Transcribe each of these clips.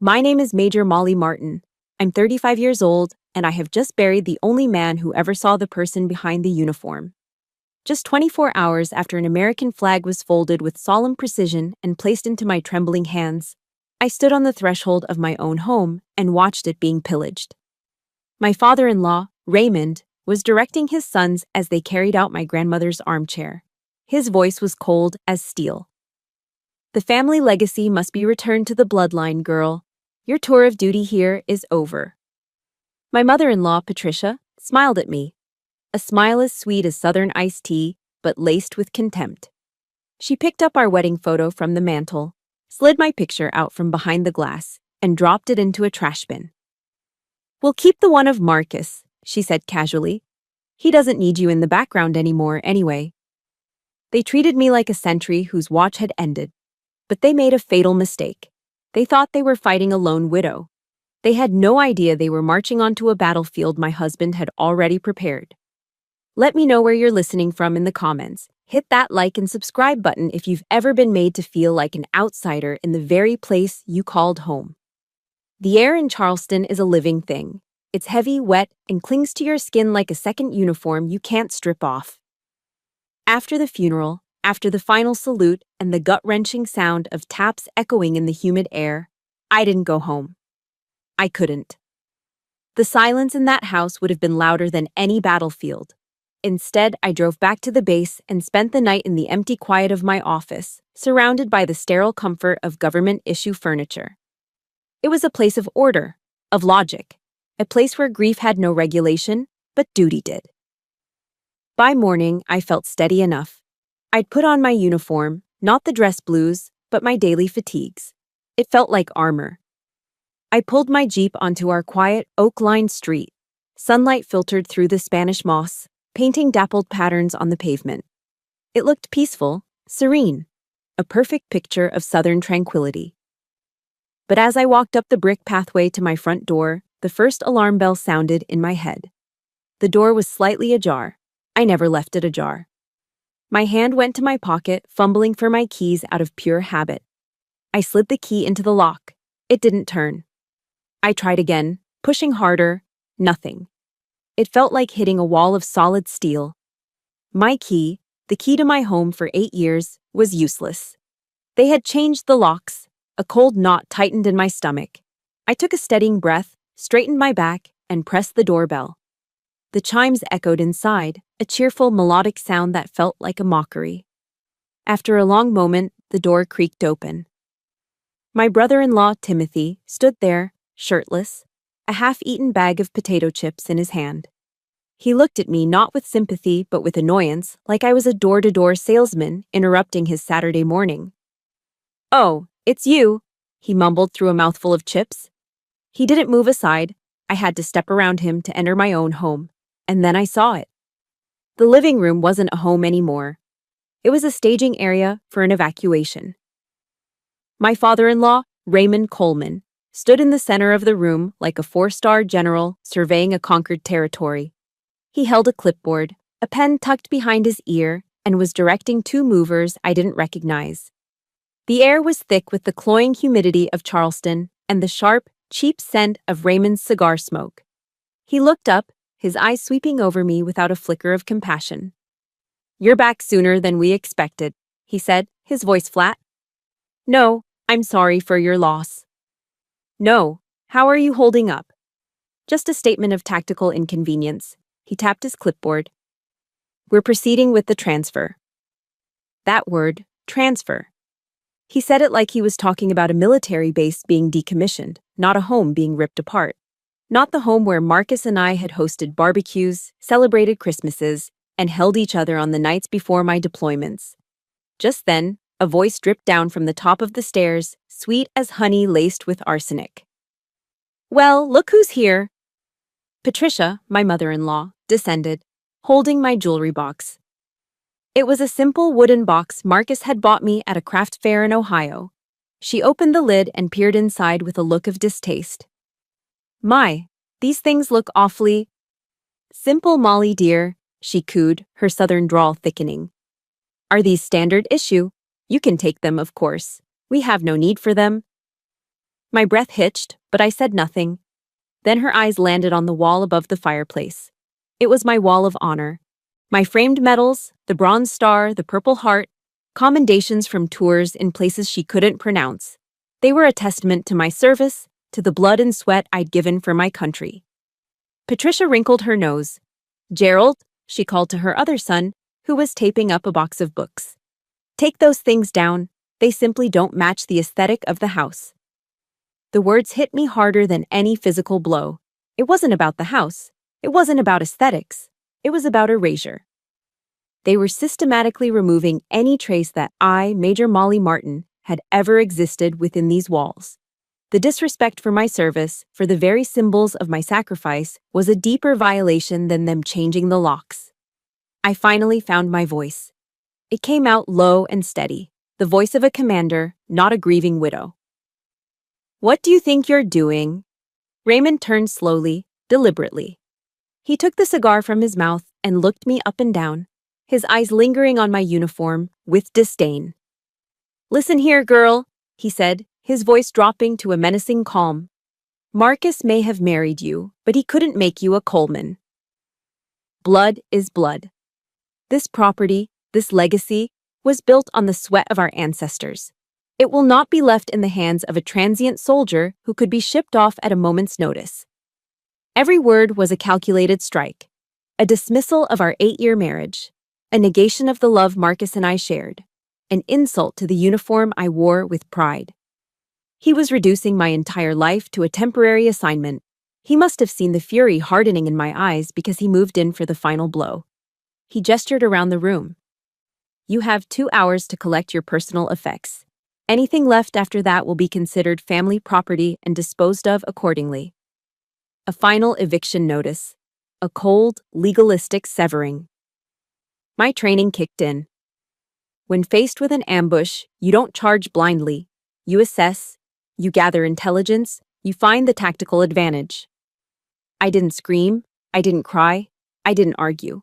My name is Major Molly Martin. I'm 35 years old, and I have just buried the only man who ever saw the person behind the uniform. Just 24 hours after an American flag was folded with solemn precision and placed into my trembling hands, I stood on the threshold of my own home and watched it being pillaged. My father-in-law, Raymond, was directing his sons as they carried out my grandmother's armchair. His voice was cold as steel. "The family legacy must be returned to the bloodline, girl. Your tour of duty here is over." My mother-in-law, Patricia, smiled at me, a smile as sweet as Southern iced tea, but laced with contempt. She picked up our wedding photo from the mantel, slid my picture out from behind the glass, and dropped it into a trash bin. "We'll keep the one of Marcus," she said casually. "He doesn't need you in the background anymore anyway." They treated me like a sentry whose watch had ended, but they made a fatal mistake. They thought they were fighting a lone widow. They had no idea they were marching onto a battlefield my husband had already prepared. Let me know where you're listening from in the comments. Hit that like and subscribe button if you've ever been made to feel like an outsider in the very place you called home. The air in Charleston is a living thing. It's heavy, wet, and clings to your skin like a second uniform you can't strip off. After the funeral, after the final salute and the gut-wrenching sound of taps echoing in the humid air, I didn't go home. I couldn't. The silence in that house would have been louder than any battlefield. Instead, I drove back to the base and spent the night in the empty quiet of my office, surrounded by the sterile comfort of government-issue furniture. It was a place of order, of logic, a place where grief had no regulation, but duty did. By morning, I felt steady enough. I'd put on my uniform, not the dress blues, but my daily fatigues. It felt like armor. I pulled my Jeep onto our quiet, oak-lined street. Sunlight filtered through the Spanish moss, painting dappled patterns on the pavement. It looked peaceful, serene, a perfect picture of Southern tranquility. But as I walked up the brick pathway to my front door, the first alarm bell sounded in my head. The door was slightly ajar. I never left it ajar. My hand went to my pocket, fumbling for my keys out of pure habit. I slid the key into the lock. It didn't turn. I tried again, pushing harder, nothing. It felt like hitting a wall of solid steel. My key, the key to my home for 8 years, was useless. They had changed the locks. A cold knot tightened in my stomach. I took a steadying breath, straightened my back, and pressed the doorbell. The chimes echoed inside, a cheerful melodic sound that felt like a mockery. After a long moment, the door creaked open. My brother-in-law, Timothy, stood there, shirtless, a half-eaten bag of potato chips in his hand. He looked at me not with sympathy but with annoyance, like I was a door-to-door salesman interrupting his Saturday morning. "Oh, it's you," he mumbled through a mouthful of chips. He didn't move aside. I had to step around him to enter my own home, and then I saw it. The living room wasn't a home anymore. It was a staging area for an evacuation. My father-in-law, Raymond Coleman, stood in the center of the room like a 4-star general surveying a conquered territory. He held a clipboard, a pen tucked behind his ear, and was directing 2 movers I didn't recognize. The air was thick with the cloying humidity of Charleston and the sharp, cheap scent of Raymond's cigar smoke. He looked up, his eyes sweeping over me without a flicker of compassion. "You're back sooner than we expected," he said, his voice flat. "No, I'm sorry for your loss." "No, how are you holding up?" "Just a statement of tactical inconvenience." He tapped his clipboard. "We're proceeding with the transfer." That word, transfer. He said it like he was talking about a military base being decommissioned, not a home being ripped apart. Not the home where Marcus and I had hosted barbecues, celebrated Christmases, and held each other on the nights before my deployments. Just then, a voice dripped down from the top of the stairs, sweet as honey laced with arsenic. "Well, look who's here." Patricia, my mother-in-law, descended, holding my jewelry box. It was a simple wooden box Marcus had bought me at a craft fair in Ohio. She opened the lid and peered inside with a look of distaste. "My, these things look awfully simple, Molly dear," she cooed, her southern drawl thickening. "Are these standard issue? You can take them, of course. We have no need for them." My breath hitched, but I said nothing. Then her eyes landed on the wall above the fireplace. It was my wall of honor. My framed medals, the bronze star, the purple heart, commendations from tours in places she couldn't pronounce. They were a testament to my service, to the blood and sweat I'd given for my country. Patricia wrinkled her nose. "Gerald," she called to her other son, who was taping up a box of books. "Take those things down. They simply don't match the aesthetic of the house." The words hit me harder than any physical blow. It wasn't about the house. It wasn't about aesthetics. It was about erasure. They were systematically removing any trace that I, Major Molly Martin, had ever existed within these walls. The disrespect for my service, for the very symbols of my sacrifice, was a deeper violation than them changing the locks. I finally found my voice. It came out low and steady, the voice of a commander, not a grieving widow. "What do you think you're doing?" Raymond turned slowly, deliberately. He took the cigar from his mouth and looked me up and down, his eyes lingering on my uniform, with disdain. "Listen here, girl," he said, his voice dropping to a menacing calm. "Marcus may have married you, but he couldn't make you a Coleman. Blood is blood. This property, this legacy, was built on the sweat of our ancestors. It will not be left in the hands of a transient soldier who could be shipped off at a moment's notice." Every word was a calculated strike, a dismissal of our 8-year marriage, a negation of the love Marcus and I shared, an insult to the uniform I wore with pride. He was reducing my entire life to a temporary assignment. He must have seen the fury hardening in my eyes because he moved in for the final blow. He gestured around the room. "You have 2 hours to collect your personal effects. Anything left after that will be considered family property and disposed of accordingly." A final eviction notice. A cold, legalistic severing. My training kicked in. When faced with an ambush, you don't charge blindly. You assess, you gather intelligence, you find the tactical advantage. I didn't scream, I didn't cry, I didn't argue.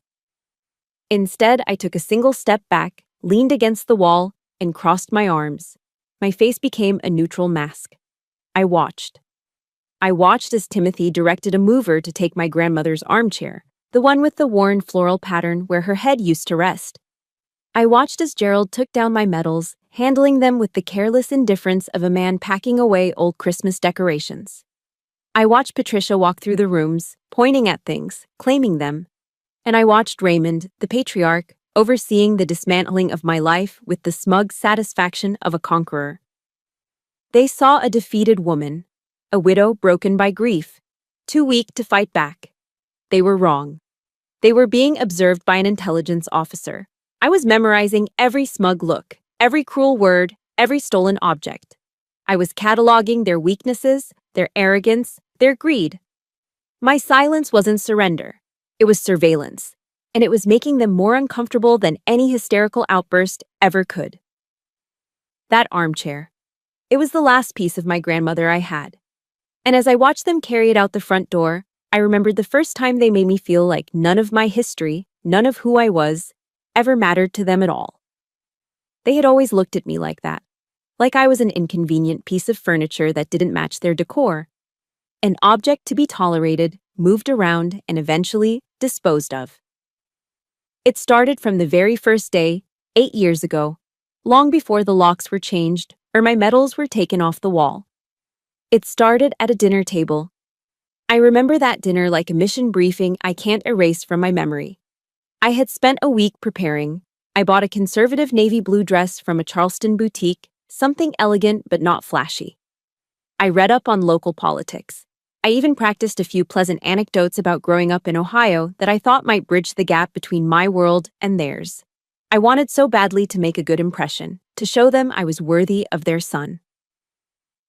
Instead, I took a single step back, leaned against the wall, and crossed my arms. My face became a neutral mask. I watched. I watched as Timothy directed a mover to take my grandmother's armchair, the one with the worn floral pattern where her head used to rest. I watched as Gerald took down my medals, handling them with the careless indifference of a man packing away old Christmas decorations. I watched Patricia walk through the rooms, pointing at things, claiming them. And I watched Raymond, the patriarch, overseeing the dismantling of my life with the smug satisfaction of a conqueror. They saw a defeated woman, a widow broken by grief, too weak to fight back. They were wrong. They were being observed by an intelligence officer. I was memorizing every smug look, every cruel word, every stolen object. I was cataloging their weaknesses, their arrogance, their greed. My silence wasn't surrender. It was surveillance, and it was making them more uncomfortable than any hysterical outburst ever could. That armchair. It was the last piece of my grandmother I had. And as I watched them carry it out the front door, I remembered the first time they made me feel like none of my history, none of who I was, ever mattered to them at all. They had always looked at me like that, like I was an inconvenient piece of furniture that didn't match their decor, an object to be tolerated, moved around, and eventually disposed of. It started from the very first day, 8 years ago, long before the locks were changed or my medals were taken off the wall. It started at a dinner table. I remember that dinner like a mission briefing I can't erase from my memory. I had spent a week preparing. I bought a conservative navy blue dress from a Charleston boutique, something elegant but not flashy. I read up on local politics. I even practiced a few pleasant anecdotes about growing up in Ohio that I thought might bridge the gap between my world and theirs. I wanted so badly to make a good impression, to show them I was worthy of their son.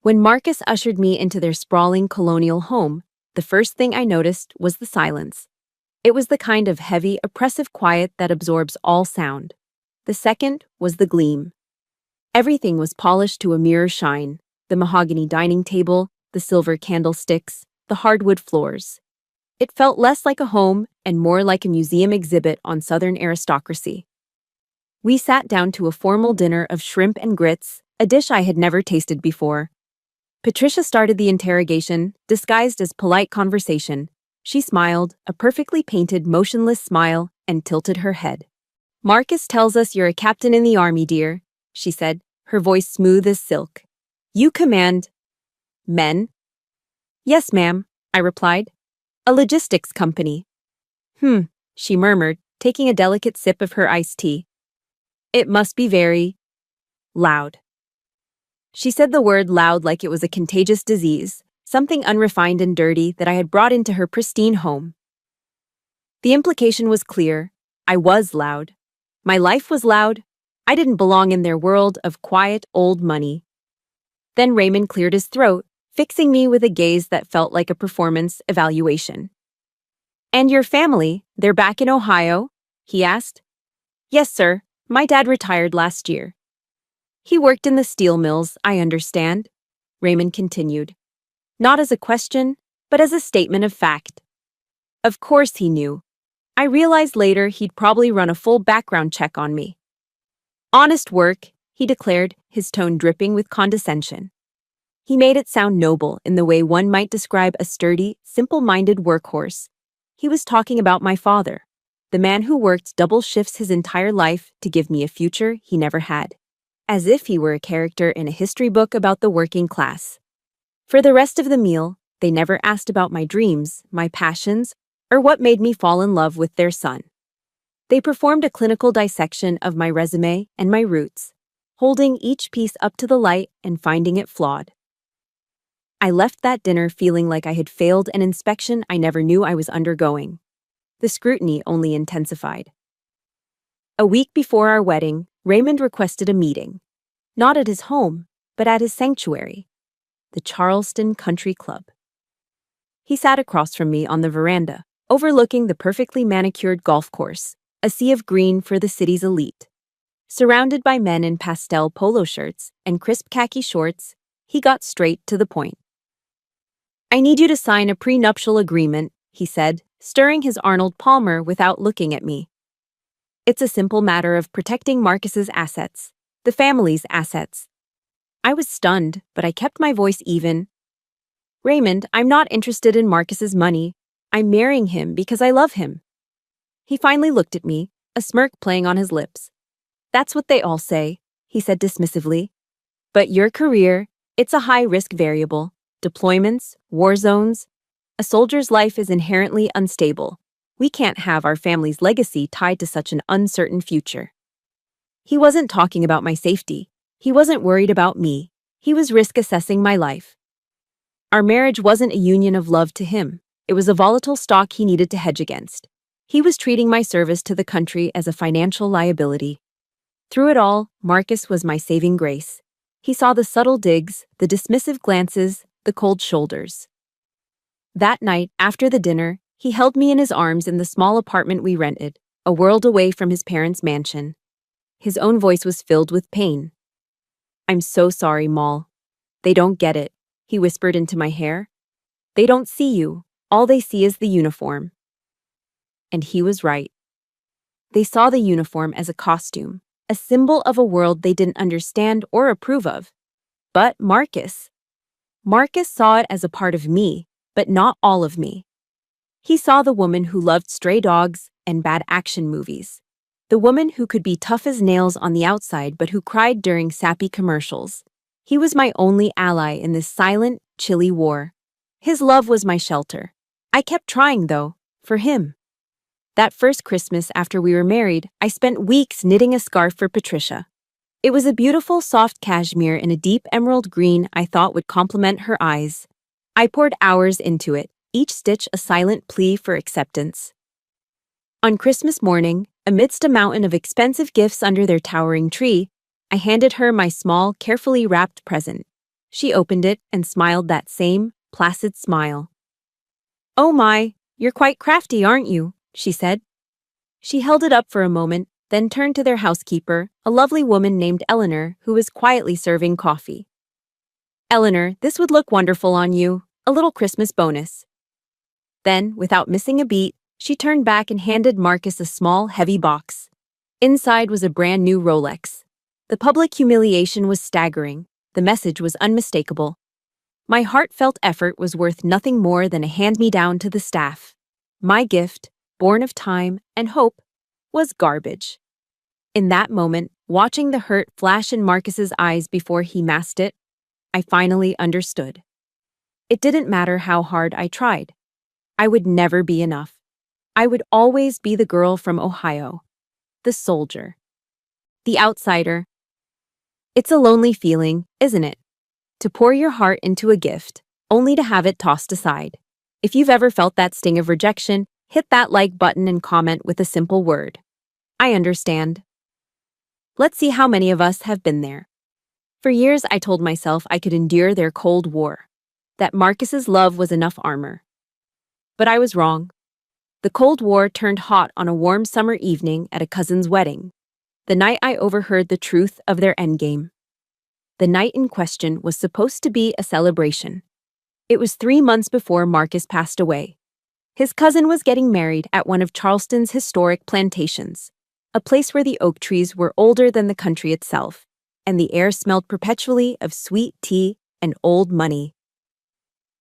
When Marcus ushered me into their sprawling colonial home, the first thing I noticed was the silence. It was the kind of heavy, oppressive quiet that absorbs all sound. The second was the gleam. Everything was polished to a mirror shine, the mahogany dining table, the silver candlesticks, the hardwood floors. It felt less like a home and more like a museum exhibit on Southern aristocracy. We sat down to a formal dinner of shrimp and grits, a dish I had never tasted before. Patricia started the interrogation, disguised as polite conversation. She smiled, a perfectly painted, motionless smile, and tilted her head. Marcus tells us you're a captain in the army, dear, she said, her voice smooth as silk. You command men? Yes, ma'am, I replied. A logistics company. She murmured, taking a delicate sip of her iced tea. It must be very loud. She said the word loud like it was a contagious disease, something unrefined and dirty that I had brought into her pristine home. The implication was clear. I was loud. My life was loud. I didn't belong in their world of quiet, old money. Then Raymond cleared his throat, fixing me with a gaze that felt like a performance evaluation. And your family, they're back in Ohio? He asked. Yes, sir. My dad retired last year. He worked in the steel mills, I understand, Raymond continued. Not as a question, but as a statement of fact. Of course he knew. I realized later he'd probably run a full background check on me. Honest work, he declared, his tone dripping with condescension. He made it sound noble in the way one might describe a sturdy, simple-minded workhorse. He was talking about my father, the man who worked double shifts his entire life to give me a future he never had. As if he were a character in a history book about the working class. For the rest of the meal, they never asked about my dreams, my passions, or what made me fall in love with their son. They performed a clinical dissection of my resume and my roots, holding each piece up to the light and finding it flawed. I left that dinner feeling like I had failed an inspection I never knew I was undergoing. The scrutiny only intensified. A week before our wedding, Raymond requested a meeting. Not at his home, but at his sanctuary, the Charleston Country Club. He sat across from me on the veranda, overlooking the perfectly manicured golf course, a sea of green for the city's elite. Surrounded by men in pastel polo shirts and crisp khaki shorts, he got straight to the point. I need you to sign a prenuptial agreement, he said, stirring his Arnold Palmer without looking at me. It's a simple matter of protecting Marcus's assets, the family's assets. I was stunned, but I kept my voice even. Raymond, I'm not interested in Marcus's money. I'm marrying him because I love him. He finally looked at me, a smirk playing on his lips. That's what they all say, he said dismissively. But your career, it's a high-risk variable. Deployments, war zones. A soldier's life is inherently unstable. We can't have our family's legacy tied to such an uncertain future. He wasn't talking about my safety. He wasn't worried about me. He was risk-assessing my life. Our marriage wasn't a union of love to him. It was a volatile stock he needed to hedge against. He was treating my service to the country as a financial liability. Through it all, Marcus was my saving grace. He saw the subtle digs, the dismissive glances, the cold shoulders. That night, after the dinner, he held me in his arms in the small apartment we rented, a world away from his parents' mansion. His own voice was filled with pain. I'm so sorry, Moll. They don't get it, he whispered into my hair. They don't see you. All they see is the uniform. And he was right. They saw the uniform as a costume, a symbol of a world they didn't understand or approve of. But Marcus saw it as a part of me, but not all of me. He saw the woman who loved stray dogs and bad action movies. The woman who could be tough as nails on the outside but who cried during sappy commercials. He was my only ally in this silent, chilly war. His love was my shelter. I kept trying, though, for him. That first Christmas after we were married, I spent weeks knitting a scarf for Patricia. It was a beautiful, soft cashmere in a deep emerald green I thought would complement her eyes. I poured hours into it, each stitch a silent plea for acceptance. On Christmas morning, amidst a mountain of expensive gifts under their towering tree, I handed her my small, carefully wrapped present. She opened it and smiled that same, placid smile. "Oh my, you're quite crafty, aren't you?" she said. She held it up for a moment, then turned to their housekeeper, a lovely woman named Eleanor, who was quietly serving coffee. "Eleanor, this would look wonderful on you, a little Christmas bonus." Then, without missing a beat, she turned back and handed Marcus a small, heavy box. Inside was a brand new Rolex. The public humiliation was staggering. The message was unmistakable. My heartfelt effort was worth nothing more than a hand-me-down to the staff. My gift, born of time and hope, was garbage. In that moment, watching the hurt flash in Marcus's eyes before he masked it, I finally understood. It didn't matter how hard I tried. I would never be enough. I would always be the girl from Ohio, the soldier, the outsider. It's a lonely feeling, isn't it? To pour your heart into a gift, only to have it tossed aside. If you've ever felt that sting of rejection, hit that like button and comment with a simple word. I understand. Let's see how many of us have been there. For years, I told myself I could endure their Cold War, that Marcus's love was enough armor. But I was wrong. The Cold War turned hot on a warm summer evening at a cousin's wedding, the night I overheard the truth of their endgame. The night in question was supposed to be a celebration. It was 3 months before Marcus passed away. His cousin was getting married at one of Charleston's historic plantations, a place where the oak trees were older than the country itself, and the air smelled perpetually of sweet tea and old money.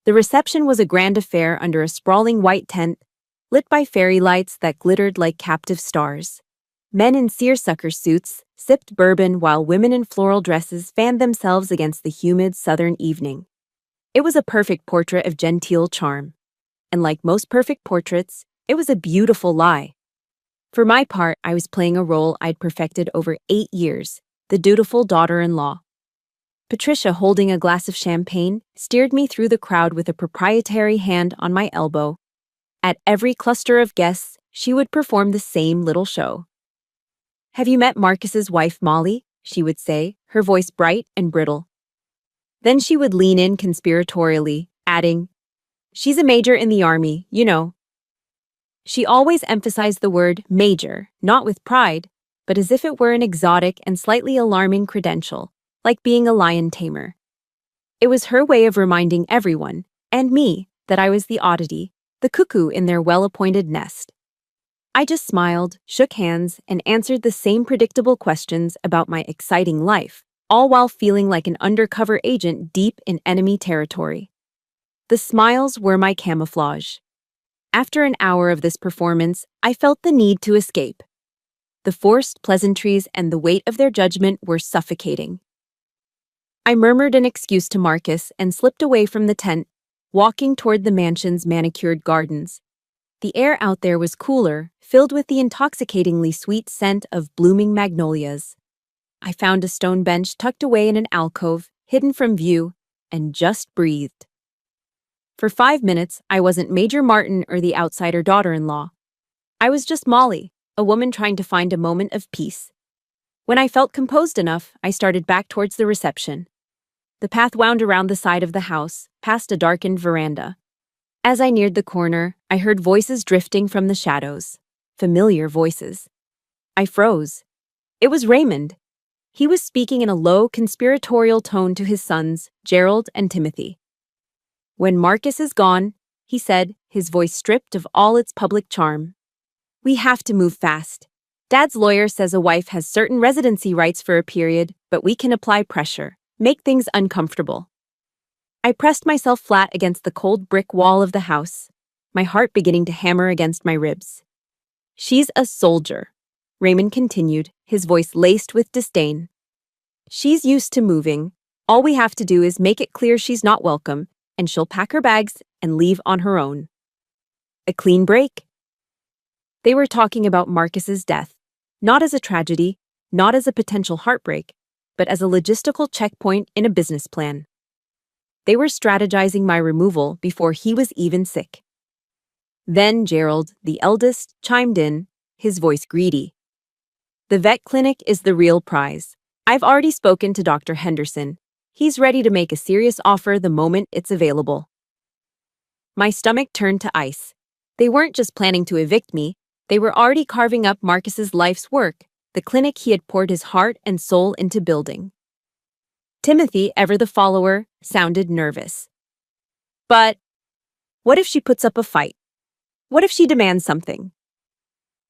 The reception was a grand affair under a sprawling white tent, lit by fairy lights that glittered like captive stars. Men in seersucker suits sipped bourbon while women in floral dresses fanned themselves against the humid southern evening. It was a perfect portrait of genteel charm. And like most perfect portraits, it was a beautiful lie. For my part, I was playing a role I'd perfected over 8 years, the dutiful daughter-in-law. Patricia, holding a glass of champagne, steered me through the crowd with a proprietary hand on my elbow. At every cluster of guests, she would perform the same little show. "Have you met Marcus's wife, Molly?" she would say, her voice bright and brittle. Then she would lean in conspiratorially, adding, "She's a major in the army, you know." She always emphasized the word major, not with pride, but as if it were an exotic and slightly alarming credential, like being a lion tamer. It was her way of reminding everyone, and me, that I was the oddity, the cuckoo in their well-appointed nest. I just smiled, shook hands, and answered the same predictable questions about my exciting life, all while feeling like an undercover agent deep in enemy territory. The smiles were my camouflage. After an hour of this performance, I felt the need to escape. The forced pleasantries and the weight of their judgment were suffocating. I murmured an excuse to Marcus and slipped away from the tent, walking toward the mansion's manicured gardens. The air out there was cooler, filled with the intoxicatingly sweet scent of blooming magnolias. I found a stone bench tucked away in an alcove, hidden from view, and just breathed. For 5 minutes, I wasn't Major Martin or the outsider daughter-in-law. I was just Molly, a woman trying to find a moment of peace. When I felt composed enough, I started back towards the reception. The path wound around the side of the house, past a darkened veranda. As I neared the corner, I heard voices drifting from the shadows. Familiar voices. I froze. It was Raymond. He was speaking in a low, conspiratorial tone to his sons, Gerald and Timothy. "When Marcus is gone," he said, his voice stripped of all its public charm, "we have to move fast. Dad's lawyer says a wife has certain residency rights for a period, but we can apply pressure, make things uncomfortable." I pressed myself flat against the cold brick wall of the house, my heart beginning to hammer against my ribs. "She's a soldier," Raymond continued, his voice laced with disdain. "She's used to moving. All we have to do is make it clear she's not welcome, and she'll pack her bags and leave on her own. A clean break." They were talking about Marcus's death, not as a tragedy, not as a potential heartbreak, but as a logistical checkpoint in a business plan. They were strategizing my removal before he was even sick. Then Gerald, the eldest, chimed in, his voice greedy. "The vet clinic is the real prize. I've already spoken to Dr. Henderson. He's ready to make a serious offer the moment it's available." My stomach turned to ice. They weren't just planning to evict me, they were already carving up Marcus's life's work, the clinic he had poured his heart and soul into building. Timothy, ever the follower, sounded nervous. "But what if she puts up a fight? What if she demands something?"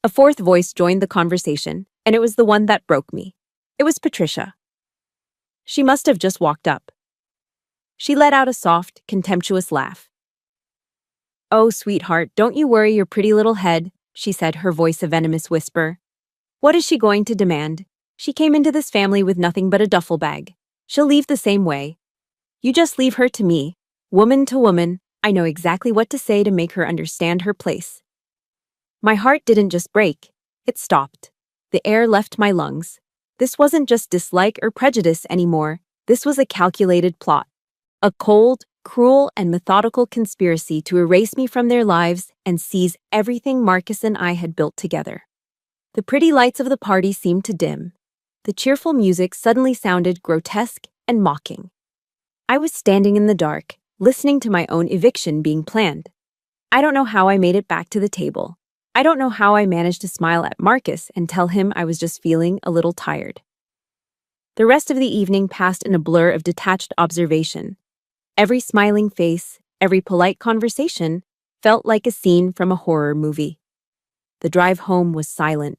A fourth voice joined the conversation, and it was the one that broke me. It was Patricia. She must have just walked up. She let out a soft, contemptuous laugh. "Oh, sweetheart, don't you worry your pretty little head," she said, her voice a venomous whisper. "What is she going to demand? She came into this family with nothing but a duffel bag. She'll leave the same way. You just leave her to me. Woman to woman, I know exactly what to say to make her understand her place." My heart didn't just break, it stopped. The air left my lungs. This wasn't just dislike or prejudice anymore. This was a calculated plot. A cold, cruel, and methodical conspiracy to erase me from their lives and seize everything Marcus and I had built together. The pretty lights of the party seemed to dim. The cheerful music suddenly sounded grotesque and mocking. I was standing in the dark, listening to my own eviction being planned. I don't know how I made it back to the table. I don't know how I managed to smile at Marcus and tell him I was just feeling a little tired. The rest of the evening passed in a blur of detached observation. Every smiling face, every polite conversation felt like a scene from a horror movie. The drive home was silent.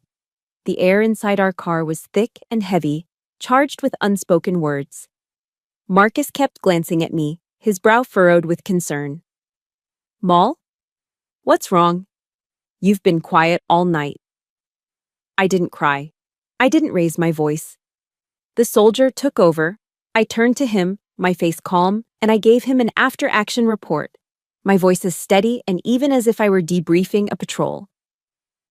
The air inside our car was thick and heavy, charged with unspoken words. Marcus kept glancing at me, his brow furrowed with concern. "Moll? What's wrong? You've been quiet all night." I didn't cry. I didn't raise my voice. The soldier took over. I turned to him, my face calm, and I gave him an after-action report, my voice as steady and even as if I were debriefing a patrol.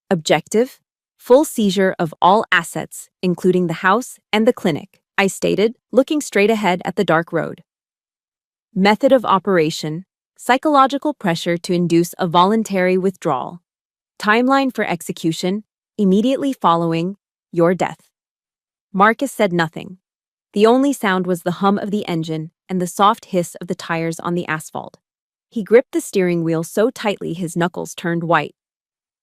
Objective: full seizure of all assets, including the house and the clinic, I stated, looking straight ahead at the dark road. Method of operation: psychological pressure to induce a voluntary withdrawal. Timeline for execution: immediately following your death. Marcus said nothing. The only sound was the hum of the engine and the soft hiss of the tires on the asphalt. He gripped the steering wheel so tightly his knuckles turned white.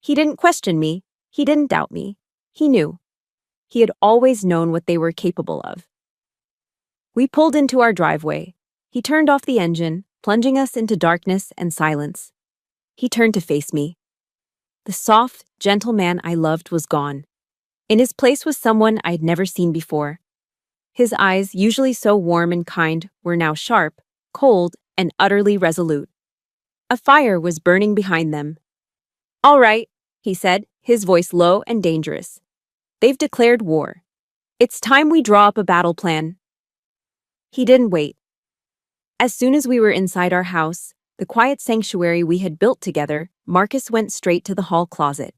He didn't question me. He didn't doubt me. He knew. He had always known what they were capable of. We pulled into our driveway. He turned off the engine, plunging us into darkness and silence. He turned to face me. The soft, gentle man I loved was gone. In his place was someone I'd never seen before. His eyes, usually so warm and kind, were now sharp, cold, and utterly resolute. A fire was burning behind them. "All right," he said, his voice low and dangerous. "They've declared war. It's time we draw up a battle plan." He didn't wait. As soon as we were inside our house, the quiet sanctuary we had built together, Marcus went straight to the hall closet.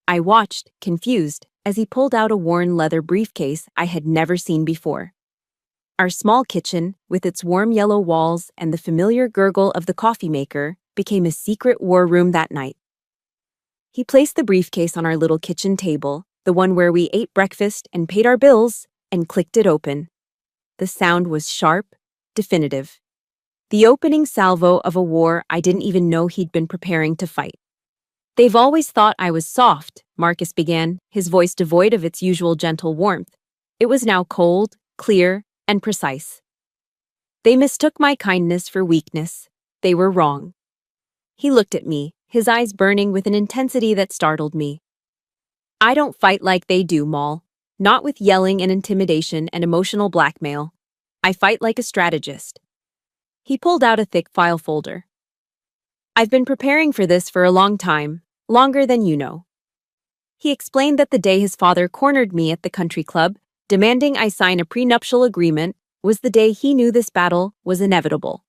I watched, confused, as he pulled out a worn leather briefcase I had never seen before. Our small kitchen, with its warm yellow walls and the familiar gurgle of the coffee maker, became a secret war room that night. He placed the briefcase on our little kitchen table, the one where we ate breakfast and paid our bills, and clicked it open. The sound was sharp, definitive. The opening salvo of a war I didn't even know he'd been preparing to fight. "They've always thought I was soft," Marcus began, his voice devoid of its usual gentle warmth. It was now cold, clear, and precise. "They mistook my kindness for weakness. They were wrong." He looked at me, his eyes burning with an intensity that startled me. "I don't fight like they do, Moll. Not with yelling and intimidation and emotional blackmail. I fight like a strategist." He pulled out a thick file folder. "I've been preparing for this for a long time, longer than you know." He explained that the day his father cornered me at the country club, demanding I sign a prenuptial agreement, was the day he knew this battle was inevitable.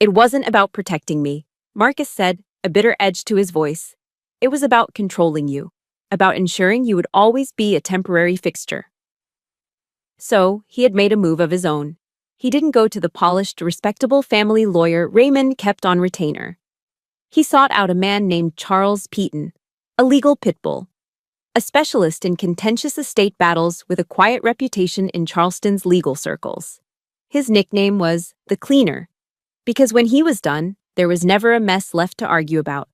"It wasn't about protecting me," Marcus said, a bitter edge to his voice. "It was about controlling you, about ensuring you would always be a temporary fixture." So, he had made a move of his own. He didn't go to the polished, respectable family lawyer Raymond kept on retainer. He sought out a man named Charles Peaton, a legal pit bull, a specialist in contentious estate battles with a quiet reputation in Charleston's legal circles. His nickname was the Cleaner, because when he was done, there was never a mess left to argue about.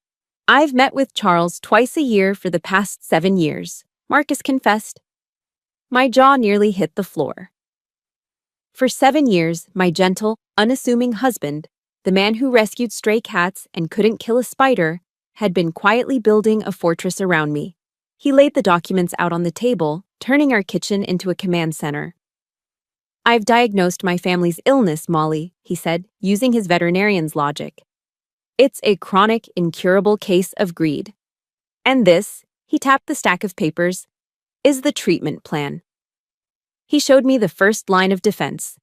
"I've met with Charles twice a year for the past 7 years," Marcus confessed. My jaw nearly hit the floor. For 7 years, my gentle, unassuming husband, the man who rescued stray cats and couldn't kill a spider, had been quietly building a fortress around me. He laid the documents out on the table, turning our kitchen into a command center. I've diagnosed my family's illness, Molly, he said, using his veterinarian's logic. It's a chronic, incurable case of greed. And this, he tapped the stack of papers, is the treatment plan. He showed me the first line of defense.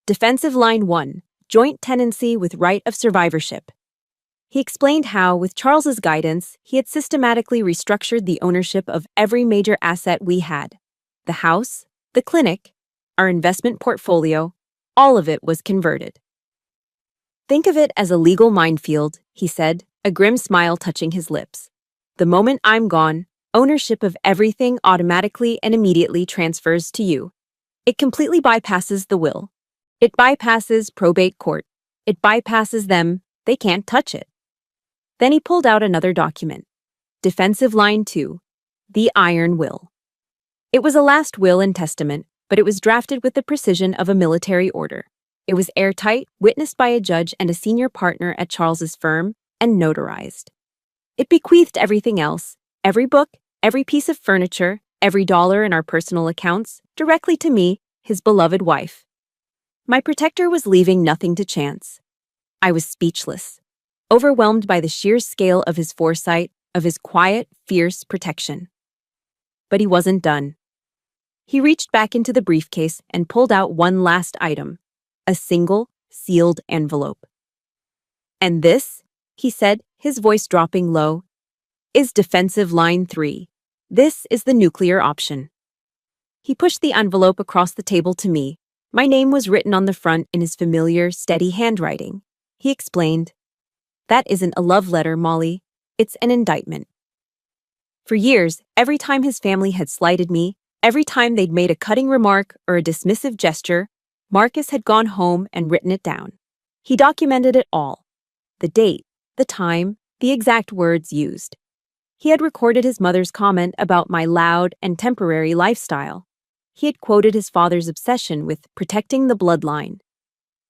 Defensive line 1, joint tenancy with right of survivorship. He explained how, with Charles's guidance, he had systematically restructured the ownership of every major asset we had. The house, the clinic, our investment portfolio, all of it was converted. Think of it as a legal minefield, he said, a grim smile touching his lips. The moment I'm gone, ownership of everything automatically and immediately transfers to you. It completely bypasses the will. It bypasses probate court. It bypasses them. They can't touch it. Then he pulled out another document. Defensive line 2, the Iron Will. It was a last will and testament, but it was drafted with the precision of a military order. It was airtight, witnessed by a judge and a senior partner at Charles's firm, and notarized. It bequeathed everything else, every book, every piece of furniture, every dollar in our personal accounts, directly to me, his beloved wife. My protector was leaving nothing to chance. I was speechless, overwhelmed by the sheer scale of his foresight, of his quiet, fierce protection. But he wasn't done. He reached back into the briefcase and pulled out one last item, a single, sealed envelope. And this, he said, his voice dropping low, is defensive line 3. This is the nuclear option. He pushed the envelope across the table to me. My name was written on the front in his familiar, steady handwriting. He explained, "That isn't a love letter, Molly. It's an indictment." For years, every time his family had slighted me, every time they'd made a cutting remark or a dismissive gesture, Marcus had gone home and written it down. He documented it all. The date, the time, the exact words used. He had recorded his mother's comment about my loud and temporary lifestyle. He had quoted his father's obsession with protecting the bloodline.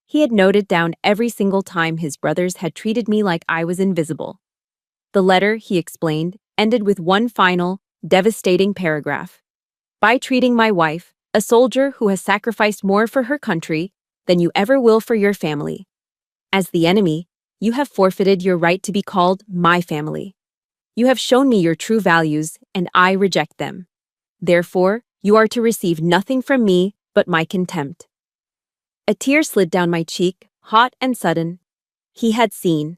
He had noted down every single time his brothers had treated me like I was invisible. The letter, he explained, ended with one final, devastating paragraph. By treating my wife, a soldier who has sacrificed more for her country than you ever will for your family. As the enemy, you have forfeited your right to be called my family. You have shown me your true values, and I reject them. Therefore, you are to receive nothing from me but my contempt. A tear slid down my cheek, hot and sudden. He had seen.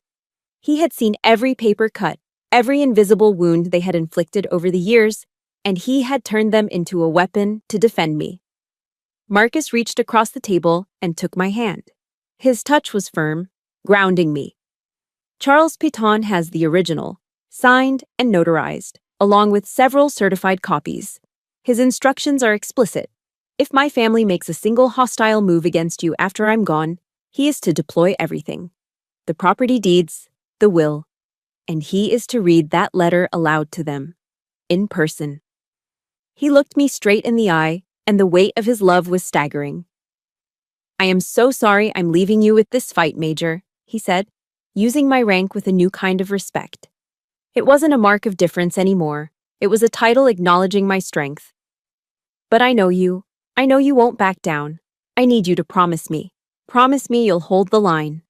He had seen every paper cut, every invisible wound they had inflicted over the years, and he had turned them into a weapon to defend me. Marcus reached across the table and took my hand. His touch was firm, grounding me. Charles Piton has the original, signed and notarized, along with several certified copies. His instructions are explicit. If my family makes a single hostile move against you after I'm gone, he is to deploy everything. The property deeds, the will, and he is to read that letter aloud to them, in person. He looked me straight in the eye, and the weight of his love was staggering. "I am so sorry I'm leaving you with this fight, Major," he said, using my rank with a new kind of respect. It wasn't a mark of difference anymore. It was a title acknowledging my strength. "But I know you. I know you won't back down. I need you to promise me. Promise me you'll hold the line."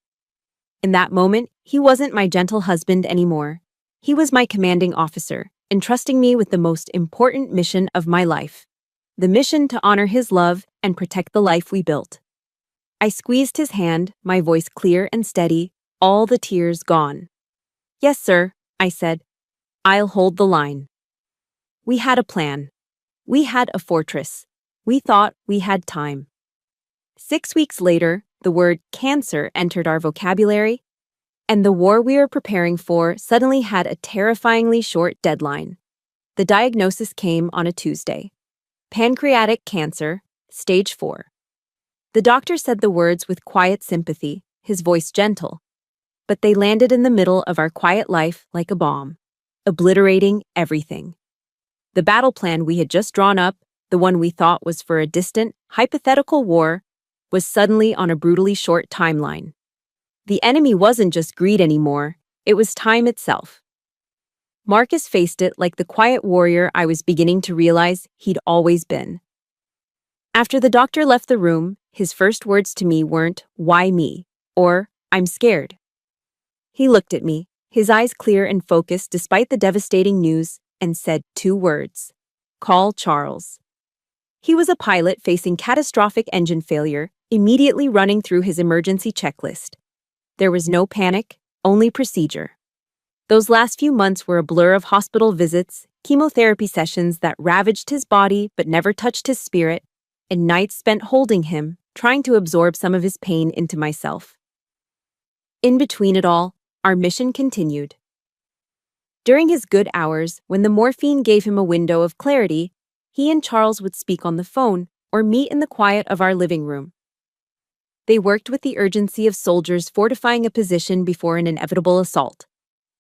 In that moment, he wasn't my gentle husband anymore. He was my commanding officer, entrusting me with the most important mission of my life. The mission to honor his love and protect the life we built. I squeezed his hand, my voice clear and steady, all the tears gone. "Yes, sir," I said. "I'll hold the line." We had a plan. We had a fortress. We thought we had time. 6 weeks later, the word cancer entered our vocabulary, and the war we were preparing for suddenly had a terrifyingly short deadline. The diagnosis came on a Tuesday. Pancreatic cancer, stage 4. The doctor said the words with quiet sympathy, his voice gentle, but they landed in the middle of our quiet life like a bomb, obliterating everything. The battle plan we had just drawn up, the one we thought was for a distant, hypothetical war, was suddenly on a brutally short timeline. The enemy wasn't just greed anymore, it was time itself. Marcus faced it like the quiet warrior I was beginning to realize he'd always been. After the doctor left the room, His first words to me weren't, "Why me?" or "I'm scared." He looked at me, his eyes clear and focused despite the devastating news, and said two words: "Call Charles." He was a pilot facing catastrophic engine failure, immediately running through his emergency checklist. There was no panic, only procedure. Those last few months were a blur of hospital visits, chemotherapy sessions that ravaged his body but never touched his spirit, and nights spent holding him, trying to absorb some of his pain into myself. In between it all, our mission continued. During his good hours, when the morphine gave him a window of clarity, he and Charles would speak on the phone or meet in the quiet of our living room. They worked with the urgency of soldiers fortifying a position before an inevitable assault.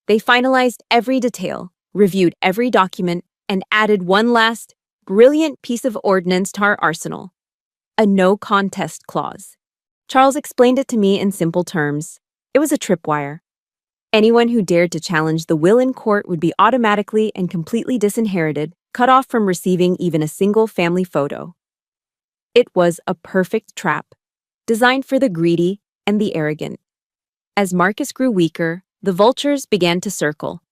They finalized every detail, reviewed every document, and added one last, brilliant piece of ordnance to our arsenal: a no-contest clause. Charles explained it to me in simple terms. It was a tripwire. Anyone who dared to challenge the will in court would be automatically and completely disinherited, cut off from receiving even a single family photo. It was a perfect trap, designed for the greedy and the arrogant. As Marcus grew weaker, the vultures began to circle.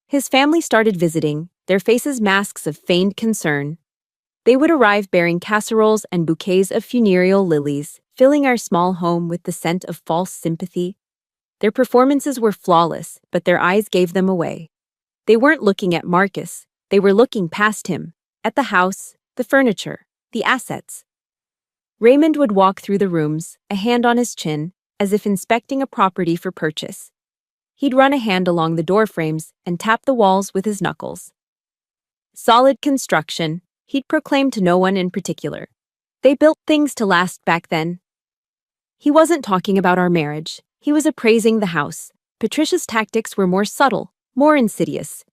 His family started visiting, their faces masks of feigned concern. They would arrive bearing casseroles and bouquets of funereal lilies, filling our small home with the scent of false sympathy. Their performances were flawless, but their eyes gave them away. They weren't looking at Marcus, they were looking past him, at the house, the furniture, the assets. Raymond would walk through the rooms, a hand on his chin, as if inspecting a property for purchase. He'd run a hand along the door frames and tap the walls with his knuckles. Solid construction, he'd proclaim to no one in particular. They built things to last back then. He wasn't talking about our marriage. He was appraising the house. Patricia's tactics were more subtle, more insidious.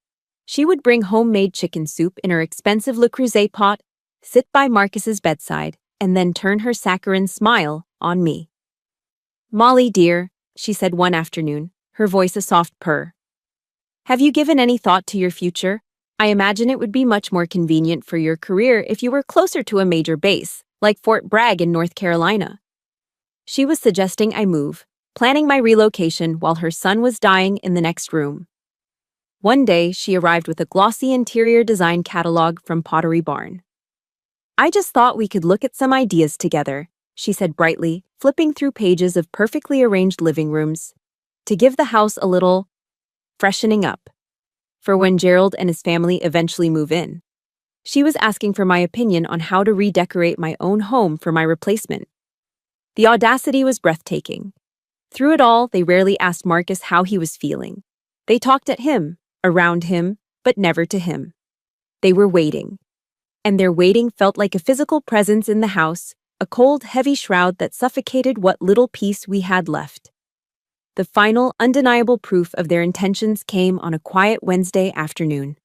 She would bring homemade chicken soup in her expensive Le Creuset pot, sit by Marcus's bedside, and then turn her saccharine smile on me. "Molly, dear," she said one afternoon, her voice a soft purr. "Have you given any thought to your future? I imagine it would be much more convenient for your career if you were closer to a major base, like Fort Bragg in North Carolina." She was suggesting I move, planning my relocation while her son was dying in the next room. One day, she arrived with a glossy interior design catalog from Pottery Barn. "I just thought we could look at some ideas together," she said brightly, flipping through pages of perfectly arranged living rooms, "to give the house a little freshening up for when Gerald and his family eventually move in." She was asking for my opinion on how to redecorate my own home for my replacement. The audacity was breathtaking. Through it all, they rarely asked Marcus how he was feeling. They talked at him, around him, but never to him. They were waiting. And their waiting felt like a physical presence in the house, a cold, heavy shroud that suffocated what little peace we had left. The final, undeniable proof of their intentions came on a quiet Wednesday afternoon.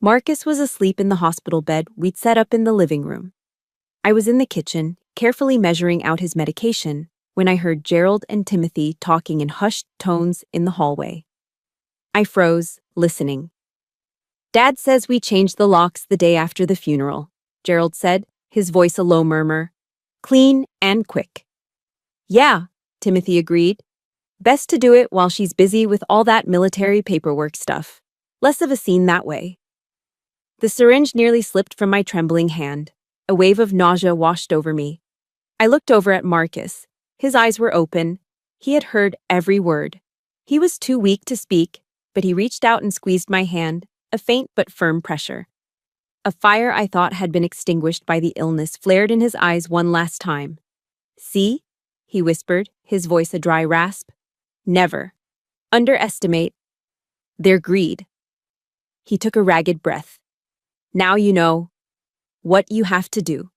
Marcus was asleep in the hospital bed we'd set up in the living room. I was in the kitchen, carefully measuring out his medication, when I heard Gerald and Timothy talking in hushed tones in the hallway. I froze, listening. "Dad says we changed the locks the day after the funeral," Gerald said, his voice a low murmur. "Clean and quick." "Yeah," Timothy agreed. "Best to do it while she's busy with all that military paperwork stuff. Less of a scene that way." The syringe nearly slipped from my trembling hand. A wave of nausea washed over me. I looked over at Marcus. His eyes were open. He had heard every word. He was too weak to speak, but he reached out and squeezed my hand, a faint but firm pressure. A fire I thought had been extinguished by the illness flared in his eyes one last time. "See?" he whispered, his voice a dry rasp. "Never underestimate their greed." He took a ragged breath. "Now you know what you have to do."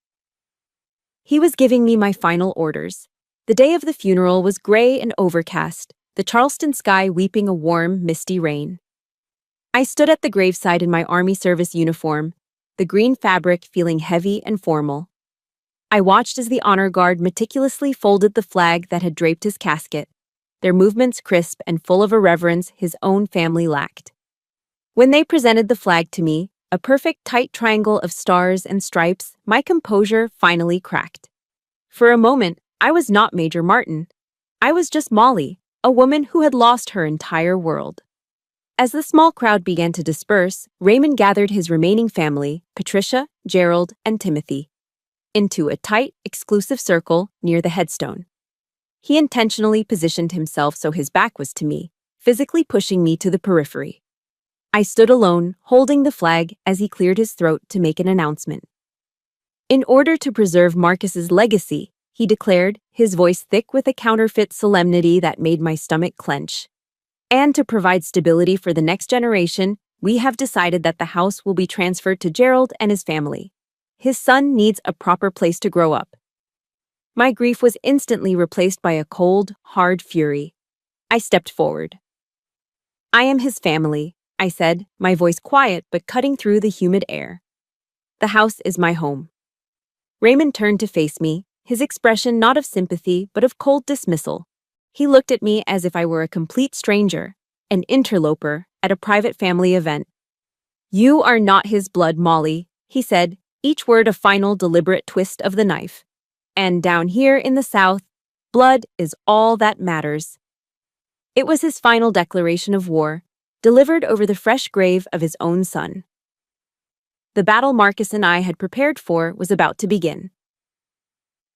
He was giving me my final orders. The day of the funeral was gray and overcast, the Charleston sky weeping a warm, misty rain. I stood at the graveside in my Army service uniform, the green fabric feeling heavy and formal. I watched as the honor guard meticulously folded the flag that had draped his casket, their movements crisp and full of a reverence his own family lacked. When they presented the flag to me, a perfect tight triangle of stars and stripes, my composure finally cracked. For a moment, I was not Major Martin. I was just Molly, a woman who had lost her entire world. As the small crowd began to disperse, Raymond gathered his remaining family, Patricia, Gerald, and Timothy, into a tight, exclusive circle near the headstone. He intentionally positioned himself so his back was to me, physically pushing me to the periphery. I stood alone, holding the flag as he cleared his throat to make an announcement. In order to preserve Marcus's legacy, he declared, his voice thick with a counterfeit solemnity that made my stomach clench. And to provide stability for the next generation, we have decided that the house will be transferred to Gerald and his family. His son needs a proper place to grow up. My grief was instantly replaced by a cold, hard fury. I stepped forward. I am his family, I said, my voice quiet but cutting through the humid air. The house is my home. Raymond turned to face me, his expression not of sympathy but of cold dismissal. He looked at me as if I were a complete stranger, an interloper at a private family event. You are not his blood, Molly, he said, each word a final deliberate twist of the knife. And down here in the South, blood is all that matters. It was his final declaration of war, delivered over the fresh grave of his own son. The battle Marcus and I had prepared for was about to begin.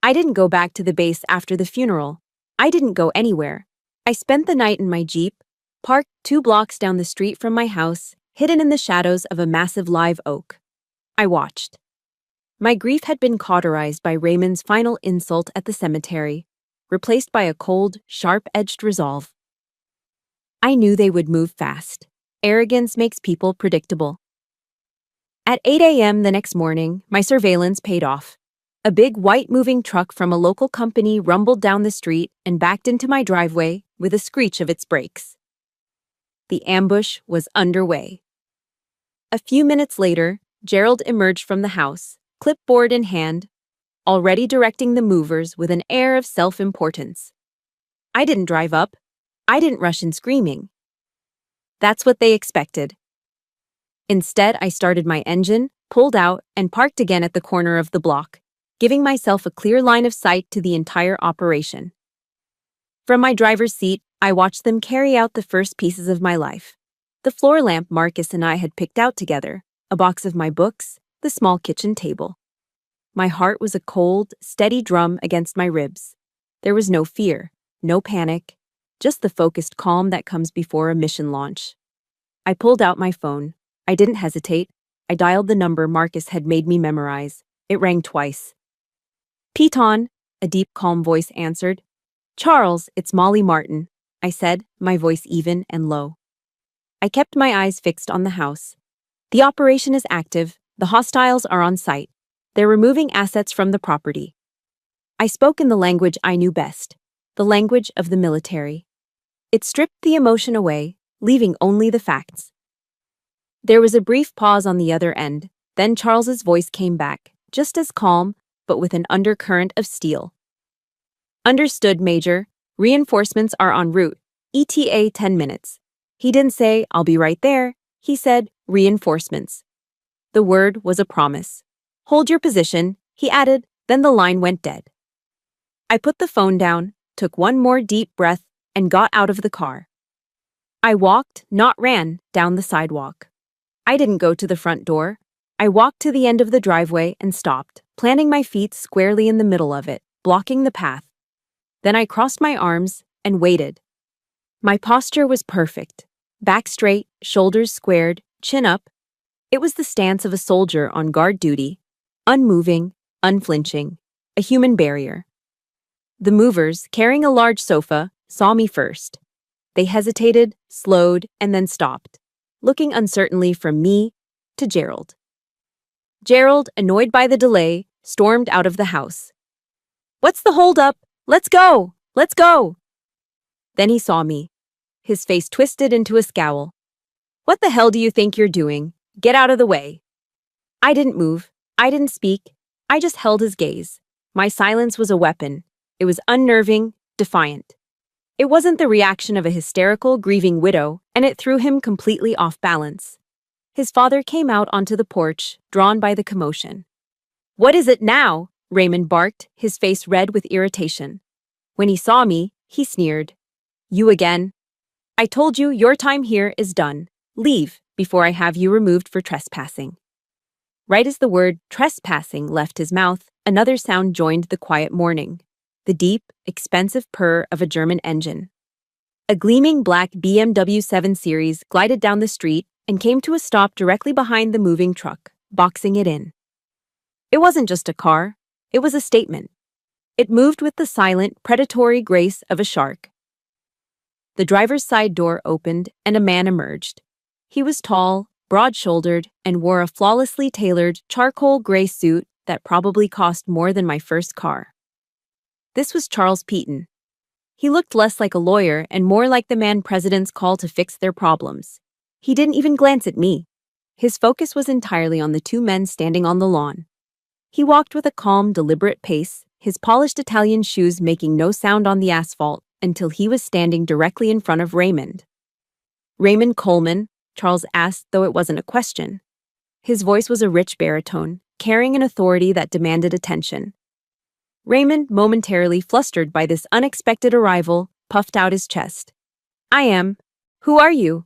I didn't go back to the base after the funeral. I didn't go anywhere. I spent the night in my Jeep, parked 2 blocks down the street from my house, hidden in the shadows of a massive live oak. I watched. My grief had been cauterized by Raymond's final insult at the cemetery, replaced by a cold, sharp-edged resolve. I knew they would move fast. Arrogance makes people predictable. At 8 a.m. the next morning, my surveillance paid off. A big white moving truck from a local company rumbled down the street and backed into my driveway with a screech of its brakes. The ambush was underway. A few minutes later, Gerald emerged from the house, clipboard in hand, already directing the movers with an air of self-importance. I didn't drive up. I didn't rush in screaming. That's what they expected. Instead, I started my engine, pulled out, and parked again at the corner of the block, giving myself a clear line of sight to the entire operation. From my driver's seat, I watched them carry out the first pieces of my life. The floor lamp Marcus and I had picked out together, a box of my books, the small kitchen table. My heart was a cold, steady drum against my ribs. There was no fear, no panic, just the focused calm that comes before a mission launch. I pulled out my phone. I didn't hesitate. I dialed the number Marcus had made me memorize. It rang twice. Piton, a deep, calm voice answered. Charles, it's Molly Martin, I said, my voice even and low. I kept my eyes fixed on the house. The operation is active. The hostiles are on site. They're removing assets from the property. I spoke in the language I knew best, the language of the military. It stripped the emotion away, leaving only the facts. There was a brief pause on the other end, then Charles's voice came back, just as calm, but with an undercurrent of steel. Understood, Major. Reinforcements are en route. ETA 10 minutes. He didn't say, I'll be right there. He said, reinforcements. The word was a promise. Hold your position, he added, then the line went dead. I put the phone down, took one more deep breath, and got out of the car. I walked, not ran, down the sidewalk. I didn't go to the front door. I walked to the end of the driveway and stopped, planting my feet squarely in the middle of it, blocking the path. Then I crossed my arms and waited. My posture was perfect. Back straight, shoulders squared, chin up. It was the stance of a soldier on guard duty, unmoving, unflinching, a human barrier. The movers, carrying a large sofa, saw me first. They hesitated, slowed, and then stopped, looking uncertainly from me to Gerald. Gerald, annoyed by the delay, stormed out of the house. What's the holdup? Let's go! Let's go! Then he saw me. His face twisted into a scowl. What the hell do you think you're doing? Get out of the way. I didn't move. I didn't speak. I just held his gaze. My silence was a weapon. It was unnerving, defiant. It wasn't the reaction of a hysterical, grieving widow, and it threw him completely off balance. His father came out onto the porch, drawn by the commotion. What is it now? Raymond barked, his face red with irritation. When he saw me, he sneered. You again? I told you your time here is done. Leave before I have you removed for trespassing. Right as the word trespassing left his mouth, another sound joined the quiet morning. The deep, expensive purr of a German engine. A gleaming black BMW 7 Series glided down the street and came to a stop directly behind the moving truck, boxing it in. It wasn't just a car, it was a statement. It moved with the silent, predatory grace of a shark. The driver's side door opened and a man emerged. He was tall, broad-shouldered, and wore a flawlessly tailored charcoal gray suit that probably cost more than my first car. This was Charles Peaton. He looked less like a lawyer and more like the man presidents call to fix their problems. He didn't even glance at me. His focus was entirely on the two men standing on the lawn. He walked with a calm, deliberate pace, his polished Italian shoes making no sound on the asphalt until he was standing directly in front of Raymond. Raymond Coleman, Charles asked, though it wasn't a question. His voice was a rich baritone, carrying an authority that demanded attention. Raymond, momentarily flustered by this unexpected arrival, puffed out his chest. I am. Who are you?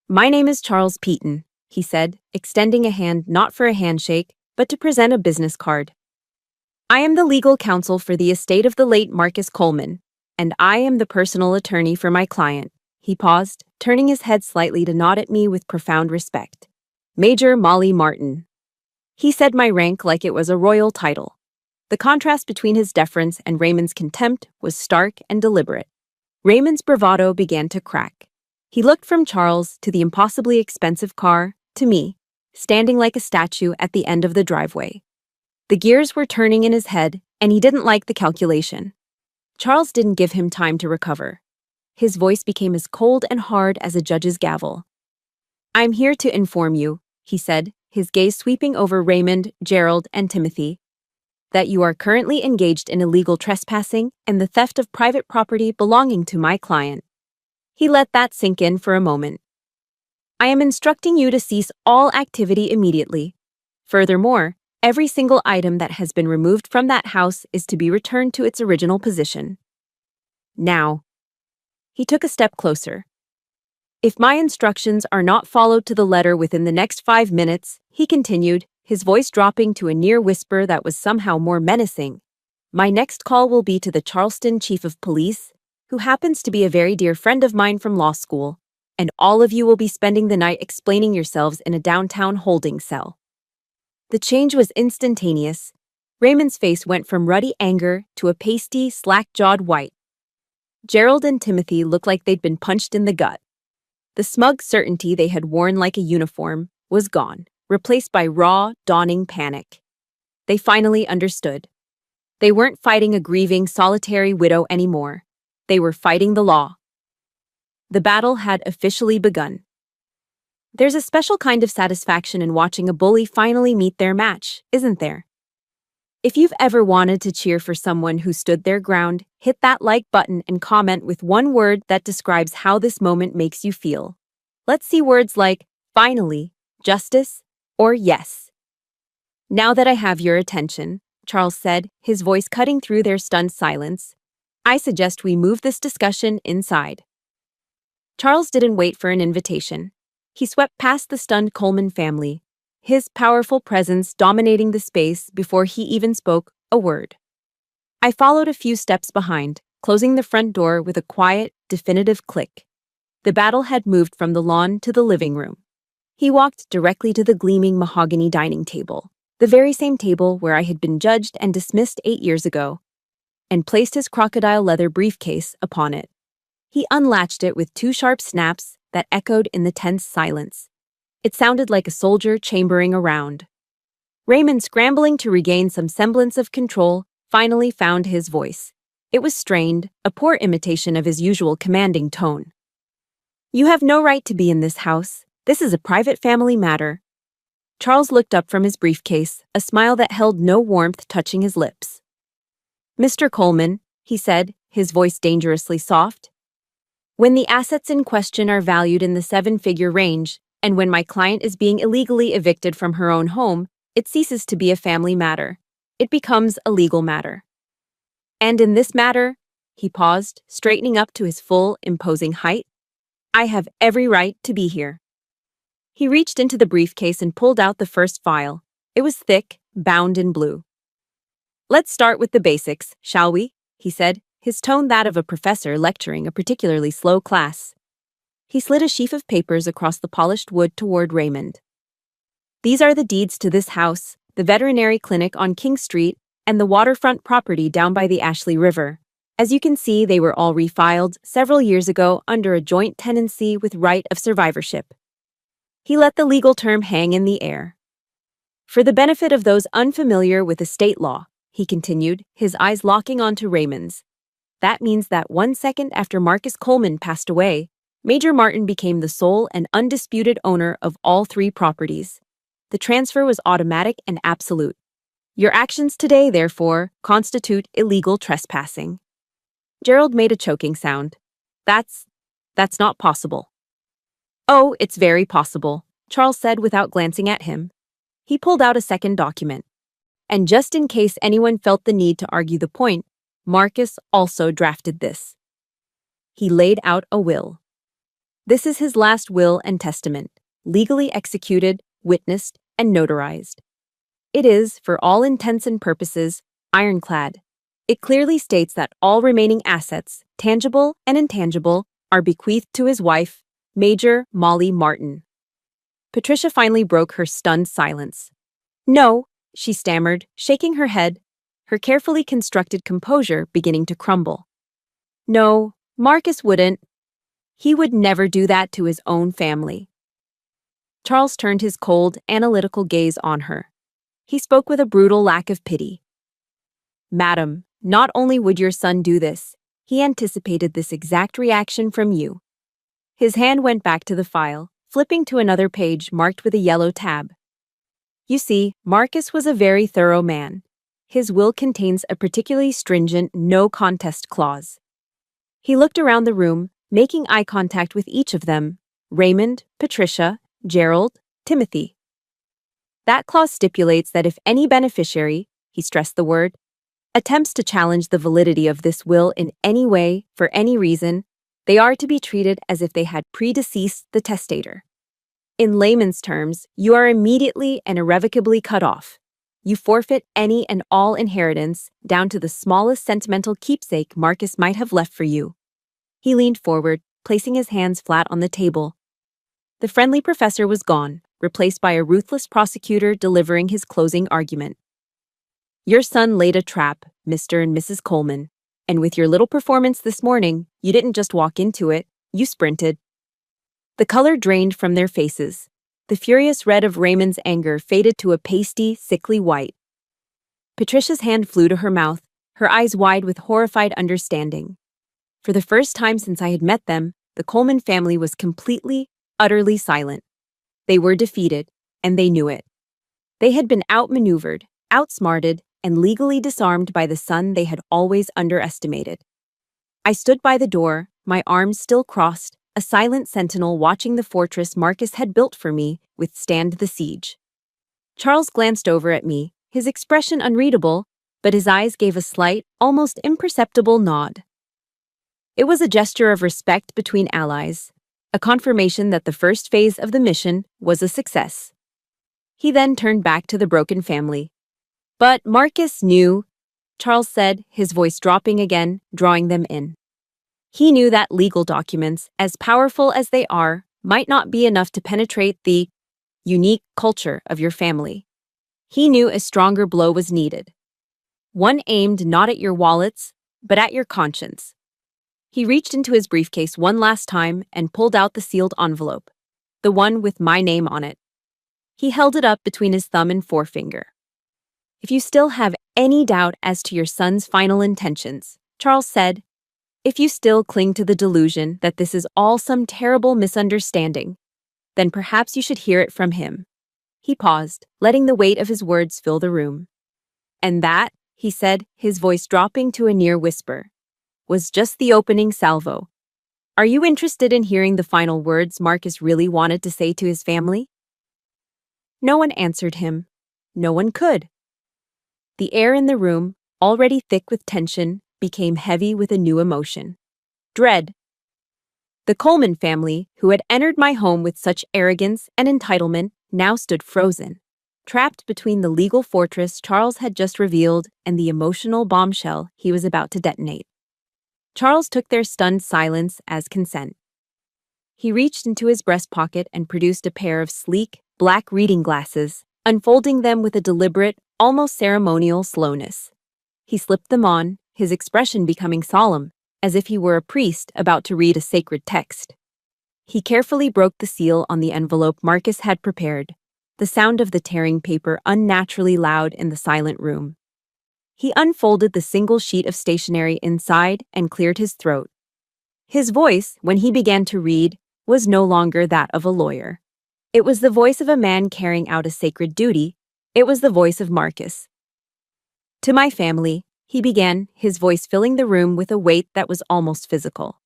My name is Charles Peaton, he said, extending a hand not for a handshake, but to present a business card. I am the legal counsel for the estate of the late Marcus Coleman, and I am the personal attorney for my client. He paused, turning his head slightly to nod at me with profound respect. Major Molly Martin. He said my rank like it was a royal title. The contrast between his deference and Raymond's contempt was stark and deliberate. Raymond's bravado began to crack. He looked from Charles to the impossibly expensive car, to me, standing like a statue at the end of the driveway. The gears were turning in his head, and he didn't like the calculation. Charles didn't give him time to recover. His voice became as cold and hard as a judge's gavel. I'm here to inform you, he said, his gaze sweeping over Raymond, Gerald, and Timothy, that you are currently engaged in illegal trespassing and the theft of private property belonging to my client. He let that sink in for a moment. I am instructing you to cease all activity immediately. Furthermore, every single item that has been removed from that house is to be returned to its original position. Now. He took a step closer. If my instructions are not followed to the letter within the next 5 minutes, he continued, his voice dropping to a near whisper that was somehow more menacing, my next call will be to the Charleston chief of police, who happens to be a very dear friend of mine from law school, and all of you will be spending the night explaining yourselves in a downtown holding cell. The change was instantaneous. Raymond's face went from ruddy anger to a pasty, slack-jawed white. Gerald and Timothy looked like they'd been punched in the gut. The smug certainty they had worn like a uniform was gone, replaced by raw, dawning panic. They finally understood. They weren't fighting a grieving, solitary widow anymore. They were fighting the law. The battle had officially begun. There's a special kind of satisfaction in watching a bully finally meet their match, isn't there? If you've ever wanted to cheer for someone who stood their ground, hit that like button and comment with one word that describes how this moment makes you feel. Let's see words like finally, justice, or yes. Now that I have your attention, Charles said, his voice cutting through their stunned silence, I suggest we move this discussion inside. Charles didn't wait for an invitation. He swept past the stunned Coleman family, his powerful presence dominating the space before he even spoke a word. I followed a few steps behind, closing the front door with a quiet, definitive click. The battle had moved from the lawn to the living room. He walked directly to the gleaming mahogany dining table, the very same table where I had been judged and dismissed 8 years ago, and placed his crocodile leather briefcase upon it. He unlatched it with 2 sharp snaps that echoed in the tense silence. It sounded like a soldier chambering a round. Raymond, scrambling to regain some semblance of control, finally found his voice. It was strained, a poor imitation of his usual commanding tone. You have no right to be in this house. This is a private family matter. Charles looked up from his briefcase, a smile that held no warmth touching his lips. Mr. Coleman, he said, his voice dangerously soft, when the assets in question are valued in the 7-figure range, and when my client is being illegally evicted from her own home, it ceases to be a family matter. it becomes a legal matter. And in this matter, he paused, straightening up to his full, imposing height, I have every right to be here. He reached into the briefcase and pulled out the first file. It was thick, bound in blue. Let's start with the basics, shall we? He said, his tone that of a professor lecturing a particularly slow class. He slid a sheaf of papers across the polished wood toward Raymond. These are the deeds to this house, the veterinary clinic on King Street, and the waterfront property down by the Ashley River. As you can see, they were all refiled several years ago under a joint tenancy with right of survivorship. He let the legal term hang in the air. For the benefit of those unfamiliar with estate law, he continued, his eyes locking onto Raymond's. That means that 1 second after Marcus Coleman passed away, Major Martin became the sole and undisputed owner of all 3 properties. The transfer was automatic and absolute. Your actions today, therefore, constitute illegal trespassing. Gerald made a choking sound. That's not possible. Oh, it's very possible, Charles said without glancing at him. He pulled out a second document. And just in case anyone felt the need to argue the point, Marcus also drafted this. He laid out a will. This is his last will and testament, legally executed, witnessed, and notarized. It is, for all intents and purposes, ironclad. It clearly states that all remaining assets, tangible and intangible, are bequeathed to his wife, Major Molly Martin. Patricia finally broke her stunned silence. No, she stammered, shaking her head, her carefully constructed composure beginning to crumble. No, Marcus wouldn't. He would never do that to his own family. Charles turned his cold, analytical gaze on her. He spoke with a brutal lack of pity. Madam, not only would your son do this, he anticipated this exact reaction from you. His hand went back to the file, flipping to another page marked with a yellow tab. You see, Marcus was a very thorough man. His will contains a particularly stringent no-contest clause. He looked around the room, making eye contact with each of them, Raymond, Patricia, Gerald, Timothy. That clause stipulates that if any beneficiary, he stressed the word, attempts to challenge the validity of this will in any way, for any reason, they are to be treated as if they had predeceased the testator. In layman's terms, you are immediately and irrevocably cut off. You forfeit any and all inheritance, down to the smallest sentimental keepsake Marcus might have left for you. He leaned forward, placing his hands flat on the table. The friendly professor was gone, replaced by a ruthless prosecutor delivering his closing argument. Your son laid a trap, Mr. and Mrs. Coleman, and with your little performance this morning, you didn't just walk into it, you sprinted. The color drained from their faces. The furious red of Raymond's anger faded to a pasty, sickly white. Patricia's hand flew to her mouth, her eyes wide with horrified understanding. For the first time since I had met them, the Coleman family was completely, utterly silent. They were defeated, and they knew it. They had been outmaneuvered, outsmarted, and legally disarmed by the son they had always underestimated. I stood by the door, my arms still crossed, a silent sentinel watching the fortress Marcus had built for me withstand the siege. Charles glanced over at me, his expression unreadable, but his eyes gave a slight, almost imperceptible nod. It was a gesture of respect between allies, a confirmation that the first phase of the mission was a success. He then turned back to the broken family. But Marcus knew, Charles said, his voice dropping again, drawing them in. He knew that legal documents, as powerful as they are, might not be enough to penetrate the unique culture of your family. He knew a stronger blow was needed. One aimed not at your wallets, but at your conscience. He reached into his briefcase one last time and pulled out the sealed envelope, the one with my name on it. He held it up between his thumb and forefinger. If you still have any doubt as to your son's final intentions, Charles said, if you still cling to the delusion that this is all some terrible misunderstanding, then perhaps you should hear it from him. He paused, letting the weight of his words fill the room. And that, he said, his voice dropping to a near whisper, was just the opening salvo. Are you interested in hearing the final words Marcus really wanted to say to his family? No one answered him. No one could. The air in the room, already thick with tension, became heavy with a new emotion. Dread. The Coleman family, who had entered my home with such arrogance and entitlement, now stood frozen, trapped between the legal fortress Charles had just revealed and the emotional bombshell he was about to detonate. Charles took their stunned silence as consent. He reached into his breast pocket and produced a pair of sleek, black reading glasses, unfolding them with a deliberate, almost ceremonial slowness. He slipped them on, his expression becoming solemn, as if he were a priest about to read a sacred text. He carefully broke the seal on the envelope Marcus had prepared, the sound of the tearing paper unnaturally loud in the silent room. He unfolded the single sheet of stationery inside and cleared his throat. His voice, when he began to read, was no longer that of a lawyer. It was the voice of a man carrying out a sacred duty. It was the voice of Marcus. To my family, he began, his voice filling the room with a weight that was almost physical.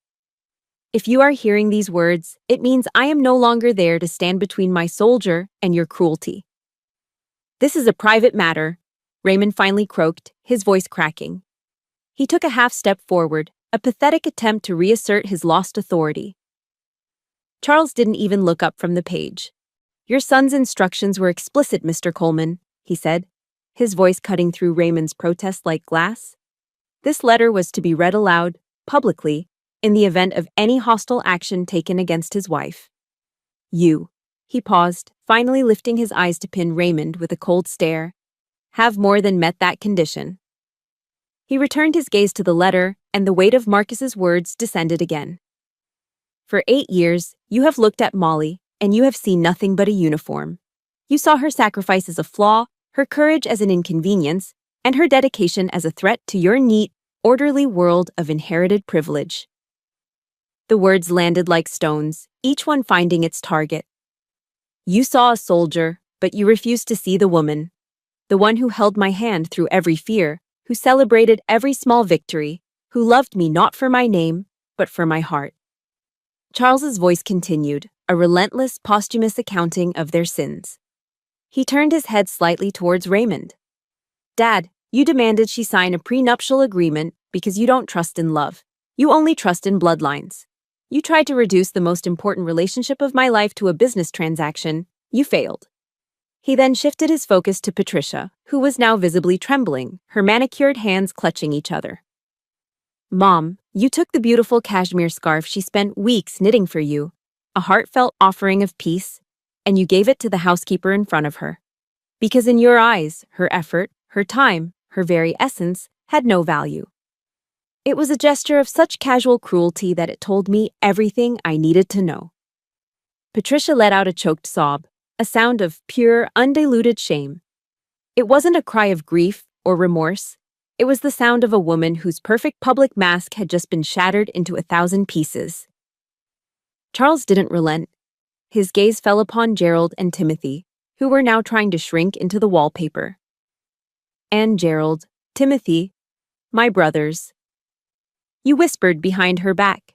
If you are hearing these words, it means I am no longer there to stand between my soldier and your cruelty. This is a private matter, Raymond finally croaked, his voice cracking. He took a half step forward, a pathetic attempt to reassert his lost authority. Charles didn't even look up from the page. Your son's instructions were explicit, Mr. Coleman, he said, his voice cutting through Raymond's protest like glass. This letter was to be read aloud, publicly, in the event of any hostile action taken against his wife. You, he paused, finally lifting his eyes to pin Raymond with a cold stare, have more than met that condition. He returned his gaze to the letter, and the weight of Marcus's words descended again. For 8 years, you have looked at Molly, and you have seen nothing but a uniform. You saw her sacrifice as a flaw, her courage as an inconvenience, and her dedication as a threat to your neat, orderly world of inherited privilege. The words landed like stones, each one finding its target. You saw a soldier, but you refused to see the woman. The one who held my hand through every fear, who celebrated every small victory, who loved me not for my name, but for my heart. Charles's voice continued, a relentless, posthumous accounting of their sins. He turned his head slightly towards Raymond. Dad, you demanded she sign a prenuptial agreement because you don't trust in love. You only trust in bloodlines. You tried to reduce the most important relationship of my life to a business transaction. You failed. He then shifted his focus to Patricia, who was now visibly trembling, her manicured hands clutching each other. Mom, you took the beautiful cashmere scarf she spent weeks knitting for you, a heartfelt offering of peace, and you gave it to the housekeeper in front of her. Because in your eyes, her effort, her time, her very essence had no value. It was a gesture of such casual cruelty that it told me everything I needed to know. Patricia let out a choked sob, a sound of pure, undiluted shame. It wasn't a cry of grief or remorse. It was the sound of a woman whose perfect public mask had just been shattered into 1,000 pieces. Charles didn't relent. His gaze fell upon Gerald and Timothy, who were now trying to shrink into the wallpaper. And Gerald, Timothy, my brothers. You whispered behind her back.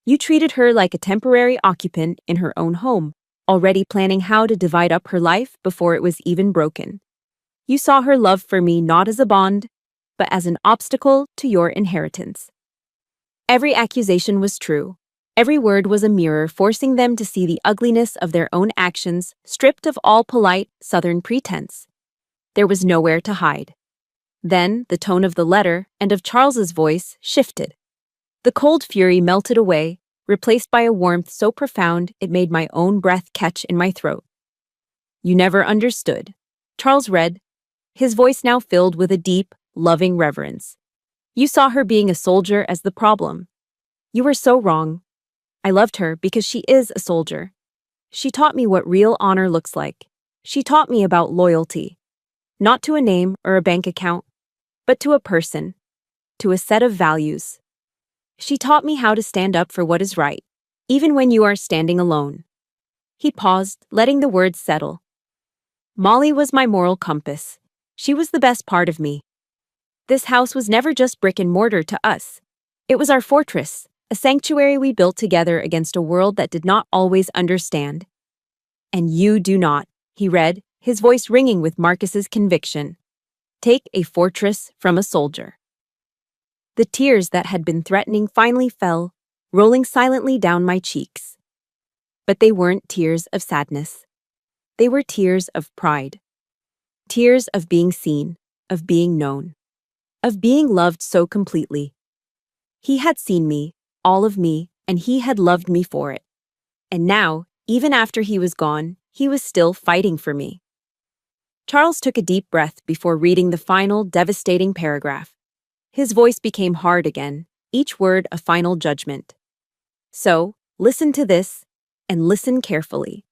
You treated her like a temporary occupant in her own home, already planning how to divide up her life before it was even broken. You saw her love for me not as a bond, but as an obstacle to your inheritance. Every accusation was true. Every word was a mirror forcing them to see the ugliness of their own actions, stripped of all polite Southern pretense. There was nowhere to hide. Then the tone of the letter and of Charles's voice shifted. The cold fury melted away, replaced by a warmth so profound it made my own breath catch in my throat. You never understood. Charles read, his voice now filled with a deep, loving reverence. You saw her being a soldier as the problem. You were so wrong. I loved her because she is a soldier. She taught me what real honor looks like. She taught me about loyalty. Not to a name or a bank account, but to a person, to a set of values. She taught me how to stand up for what is right, even when you are standing alone. He paused, letting the words settle. Molly was my moral compass. She was the best part of me. This house was never just brick and mortar to us. It was our fortress, a sanctuary we built together against a world that did not always understand. And you do not, he read, his voice ringing with Marcus's conviction. Take a fortress from a soldier. The tears that had been threatening finally fell, rolling silently down my cheeks. But they weren't tears of sadness. They were tears of pride. Tears of being seen, of being known, of being loved so completely. He had seen me, all of me, and he had loved me for it. And now, even after he was gone, he was still fighting for me. Charles took a deep breath before reading the final, devastating paragraph. His voice became hard again, each word a final judgment. So, listen to this, and listen carefully.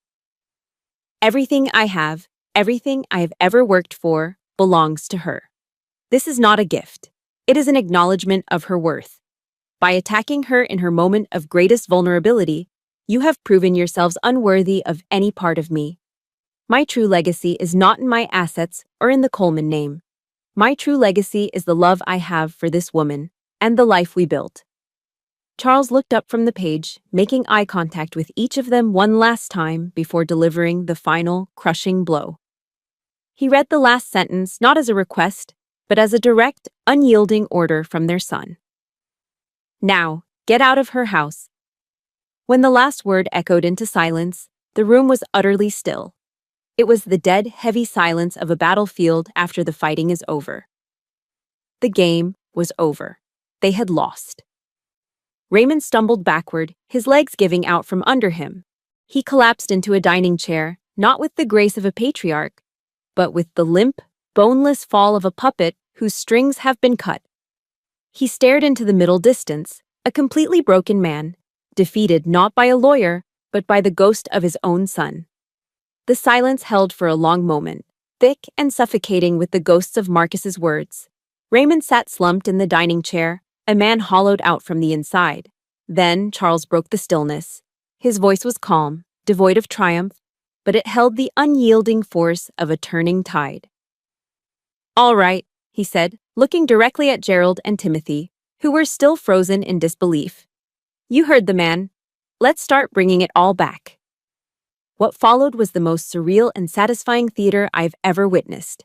Everything I have, everything I have ever worked for, belongs to her. This is not a gift. It is an acknowledgement of her worth. By attacking her in her moment of greatest vulnerability, you have proven yourselves unworthy of any part of me. My true legacy is not in my assets or in the Coleman name. My true legacy is the love I have for this woman and the life we built. Charles looked up from the page, making eye contact with each of them one last time before delivering the final, crushing blow. He read the last sentence not as a request, but as a direct, unyielding order from their son. Now, get out of her house. When the last word echoed into silence, the room was utterly still. It was the dead, heavy silence of a battlefield after the fighting is over. The game was over. They had lost. Raymond stumbled backward, his legs giving out from under him. He collapsed into a dining chair, not with the grace of a patriarch, but with the limp, boneless fall of a puppet whose strings have been cut. He stared into the middle distance, a completely broken man, defeated not by a lawyer, but by the ghost of his own son. The silence held for a long moment, thick and suffocating with the ghosts of Marcus's words. Raymond sat slumped in the dining chair, a man hollowed out from the inside. Then Charles broke the stillness. His voice was calm, devoid of triumph, but it held the unyielding force of a turning tide. "All right," he said, looking directly at Gerald and Timothy, who were still frozen in disbelief. "You heard the man. Let's start bringing it all back." What followed was the most surreal and satisfying theater I've ever witnessed.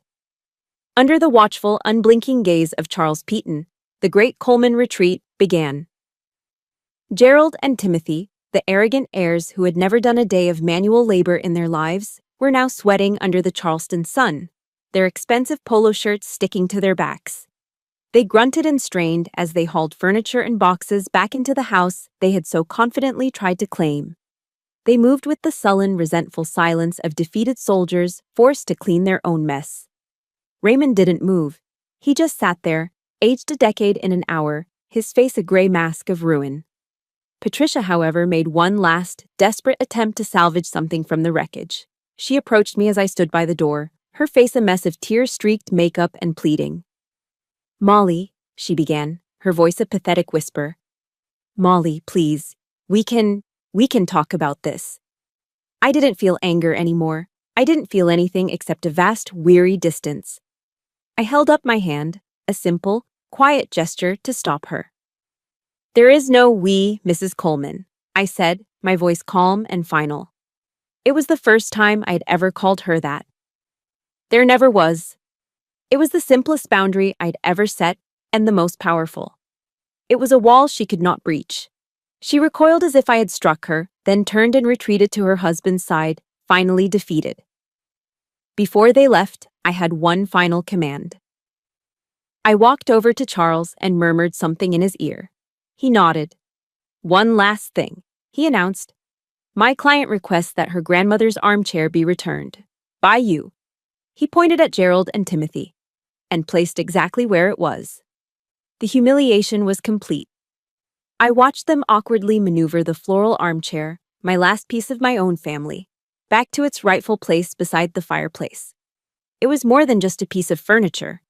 Under the watchful, unblinking gaze of Charles Peaton, the great Coleman retreat began. Gerald and Timothy, the arrogant heirs who had never done a day of manual labor in their lives, were now sweating under the Charleston sun, their expensive polo shirts sticking to their backs. They grunted and strained as they hauled furniture and boxes back into the house they had so confidently tried to claim. They moved with the sullen, resentful silence of defeated soldiers forced to clean their own mess. Raymond didn't move. He just sat there, aged a decade in an hour, his face a gray mask of ruin. Patricia, however, made one last, desperate attempt to salvage something from the wreckage. She approached me as I stood by the door, her face a mess of tear-streaked makeup and pleading. "Molly," she began, her voice a pathetic whisper. "Molly, please, we can talk about this." I didn't feel anger anymore. I didn't feel anything except a vast, weary distance. I held up my hand, a simple, quiet gesture to stop her. "There is no we, Mrs. Coleman," I said, my voice calm and final. It was the first time I'd ever called her that. There never was. It was the simplest boundary I'd ever set and the most powerful. It was a wall she could not breach. She recoiled as if I had struck her, then turned and retreated to her husband's side, finally defeated. Before they left, I had one final command. I walked over to Charles and murmured something in his ear. He nodded. "One last thing," he announced. "My client requests that her grandmother's armchair be returned. By you." He pointed at Gerald and Timothy, and placed exactly where it was. The humiliation was complete. I watched them awkwardly maneuver the floral armchair, my last piece of my own family, back to its rightful place beside the fireplace. It was more than just a piece of furniture.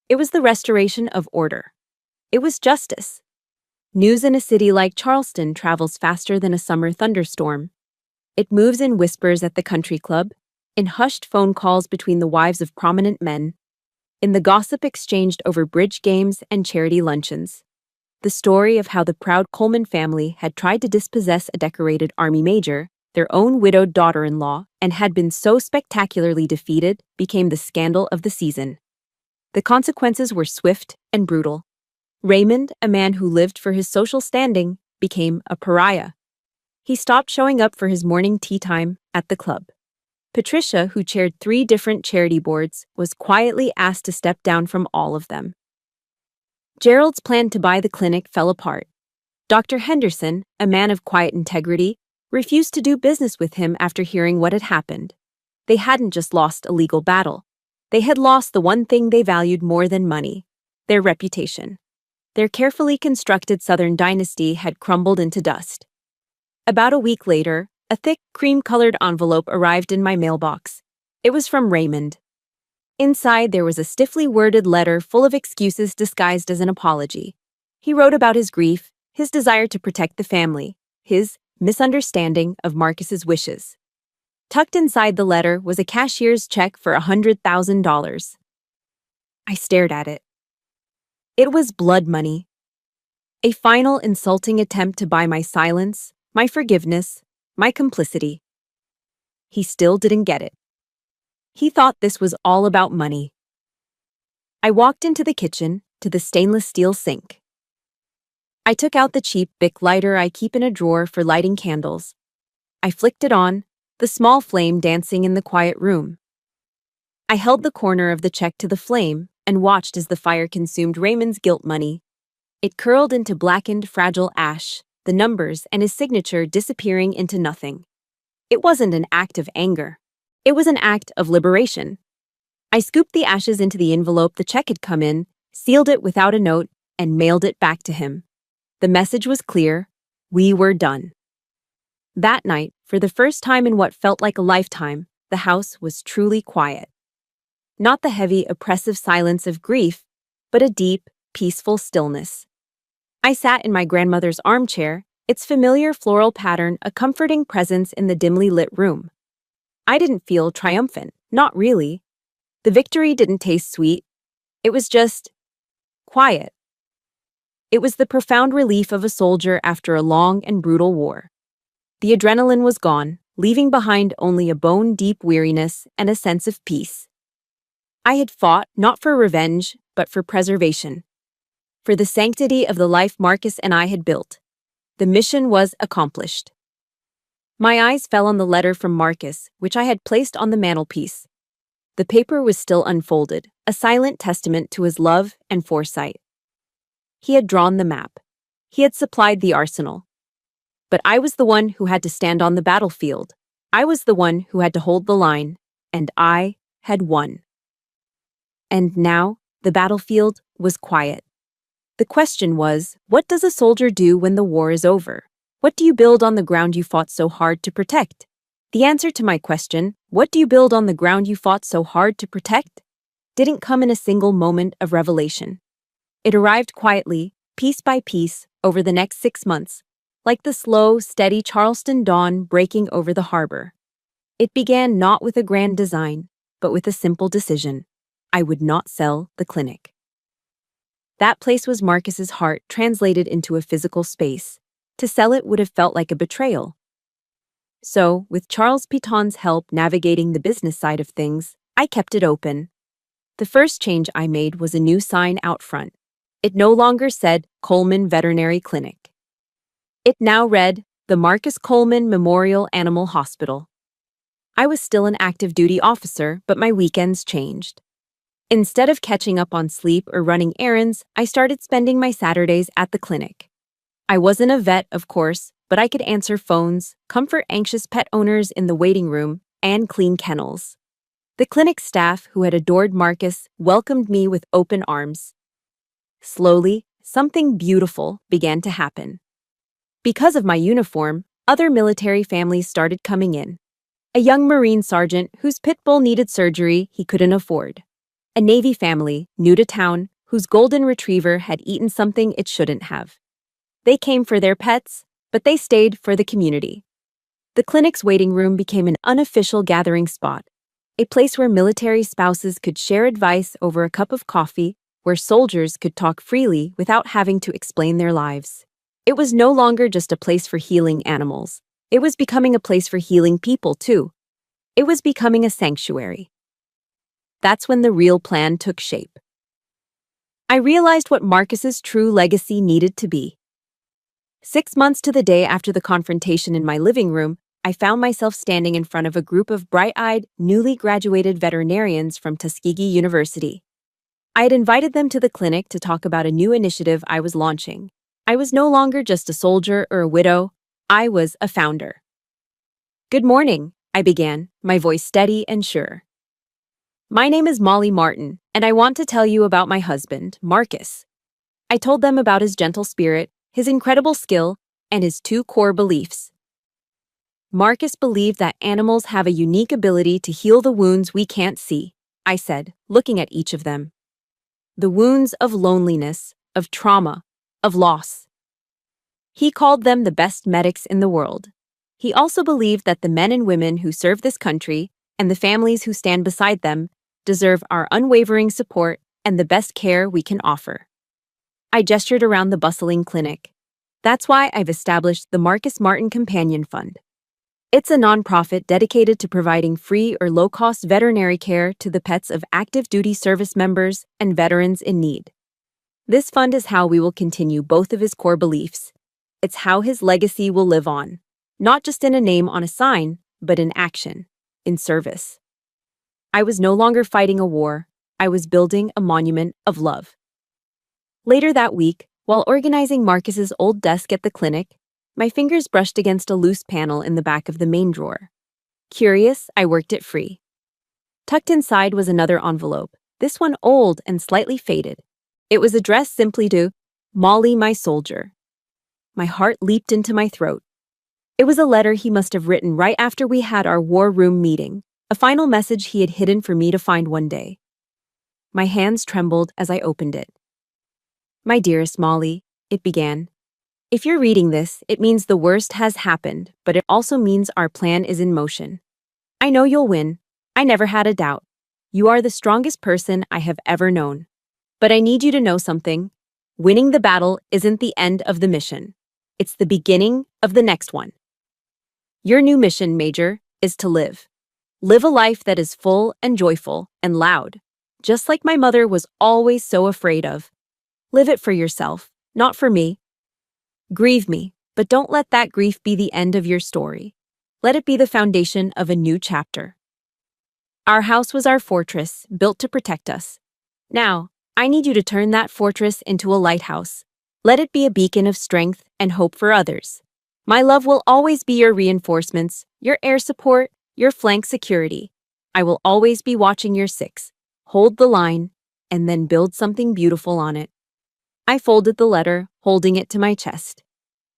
It was the restoration of order. It was justice. News in a city like Charleston travels faster than a summer thunderstorm. It moves in whispers at the country club, in hushed phone calls between the wives of prominent men, in the gossip exchanged over bridge games and charity luncheons. The story of how the proud Coleman family had tried to dispossess a decorated Army major, their own widowed daughter-in-law, and had been so spectacularly defeated, became the scandal of the season. The consequences were swift and brutal. Raymond, a man who lived for his social standing, became a pariah. He stopped showing up for his morning tea time at the club. Patricia, who chaired 3 different charity boards, was quietly asked to step down from all of them. Gerald's plan to buy the clinic fell apart. Dr. Henderson, a man of quiet integrity, refused to do business with him after hearing what had happened. They hadn't just lost a legal battle. They had lost the one thing they valued more than money: their reputation. Their carefully constructed Southern dynasty had crumbled into dust. About a week later, a thick, cream-colored envelope arrived in my mailbox. It was from Raymond. Inside, there was a stiffly worded letter full of excuses disguised as an apology. He wrote about his grief, his desire to protect the family, his misunderstanding of Marcus's wishes. Tucked inside the letter was a cashier's check for $100,000. I stared at it. It was blood money. A final insulting attempt to buy my silence, my forgiveness, my complicity. He still didn't get it. He thought this was all about money. I walked into the kitchen, to the stainless steel sink. I took out the cheap Bic lighter I keep in a drawer for lighting candles. I flicked it on, the small flame dancing in the quiet room. I held the corner of the check to the flame and watched as the fire consumed Raymond's guilt money. It curled into blackened, fragile ash, the numbers and his signature disappearing into nothing. It wasn't an act of anger. It was an act of liberation. I scooped the ashes into the envelope the check had come in, sealed it without a note, and mailed it back to him. The message was clear: we were done. That night, for the first time in what felt like a lifetime, the house was truly quiet. Not the heavy, oppressive silence of grief, but a deep, peaceful stillness. I sat in my grandmother's armchair, its familiar floral pattern a comforting presence in the dimly lit room. I didn't feel triumphant, not really. The victory didn't taste sweet. It was just quiet. It was the profound relief of a soldier after a long and brutal war. The adrenaline was gone, leaving behind only a bone-deep weariness and a sense of peace. I had fought not for revenge, but for preservation. For the sanctity of the life Marcus and I had built. The mission was accomplished. My eyes fell on the letter from Marcus, which I had placed on the mantelpiece. The paper was still unfolded, a silent testament to his love and foresight. He had drawn the map. He had supplied the arsenal. But I was the one who had to stand on the battlefield. I was the one who had to hold the line, and I had won. And now, the battlefield was quiet. The question was, what does a soldier do when the war is over? What do you build on the ground you fought so hard to protect? The answer to my question, what do you build on the ground you fought so hard to protect, didn't come in a single moment of revelation. It arrived quietly, piece by piece, over the next 6 months, like the slow, steady Charleston dawn breaking over the harbor. It began not with a grand design, but with a simple decision. I would not sell the clinic. That place was Marcus's heart translated into a physical space. To sell it would have felt like a betrayal. So, with Charles Piton's help navigating the business side of things, I kept it open. The first change I made was a new sign out front. It no longer said Coleman Veterinary Clinic. It now read the Marcus Coleman Memorial Animal Hospital. I was still an active duty officer, but my weekends changed. Instead of catching up on sleep or running errands, I started spending my Saturdays at the clinic. I wasn't a vet, of course, but I could answer phones, comfort anxious pet owners in the waiting room, and clean kennels. The clinic staff, who had adored Marcus, welcomed me with open arms. Slowly, something beautiful began to happen. Because of my uniform, other military families started coming in. A young Marine sergeant whose pit bull needed surgery he couldn't afford. A Navy family, new to town, whose golden retriever had eaten something it shouldn't have. They came for their pets, but they stayed for the community. The clinic's waiting room became an unofficial gathering spot, a place where military spouses could share advice over a cup of coffee, where soldiers could talk freely without having to explain their lives. It was no longer just a place for healing animals. It was becoming a place for healing people, too. It was becoming a sanctuary. That's when the real plan took shape. I realized what Marcus's true legacy needed to be. 6 months to the day after the confrontation in my living room, I found myself standing in front of a group of bright-eyed, newly graduated veterinarians from Tuskegee University. I had invited them to the clinic to talk about a new initiative I was launching. I was no longer just a soldier or a widow. I was a founder. "Good morning," I began, my voice steady and sure. "My name is Molly Martin, and I want to tell you about my husband, Marcus." I told them about his gentle spirit, his incredible skill, and his two core beliefs. Marcus believed that animals have a unique ability to heal the wounds we can't see, I said, looking at each of them. The wounds of loneliness, of trauma, of loss. He called them the best medics in the world. He also believed that the men and women who serve this country, and the families who stand beside them, deserve our unwavering support and the best care we can offer. I gestured around the bustling clinic. That's why I've established the Marcus Martin Companion Fund. It's a nonprofit dedicated to providing free or low-cost veterinary care to the pets of active duty service members and veterans in need. This fund is how we will continue both of his core beliefs. It's how his legacy will live on, not just in a name on a sign, but in action, in service. I was no longer fighting a war. I was building a monument of love. Later that week, while organizing Marcus's old desk at the clinic, my fingers brushed against a loose panel in the back of the main drawer. Curious, I worked it free. Tucked inside was another envelope, this one old and slightly faded. It was addressed simply to Molly, my soldier. My heart leaped into my throat. It was a letter he must have written right after we had our war room meeting, a final message he had hidden for me to find one day. My hands trembled as I opened it. "My dearest Molly," it began. "If you're reading this, it means the worst has happened, but it also means our plan is in motion. I know you'll win. I never had a doubt. You are the strongest person I have ever known. But I need you to know something. Winning the battle isn't the end of the mission. It's the beginning of the next one. Your new mission, Major, is to live. Live a life that is full and joyful and loud, just like my mother was always so afraid of. Live it for yourself, not for me. Grieve me, but don't let that grief be the end of your story. Let it be the foundation of a new chapter. Our house was our fortress, built to protect us. Now, I need you to turn that fortress into a lighthouse. Let it be a beacon of strength and hope for others. My love will always be your reinforcements, your air support, your flank security. I will always be watching your six. Hold the line, and then build something beautiful on it." I folded the letter, holding it to my chest.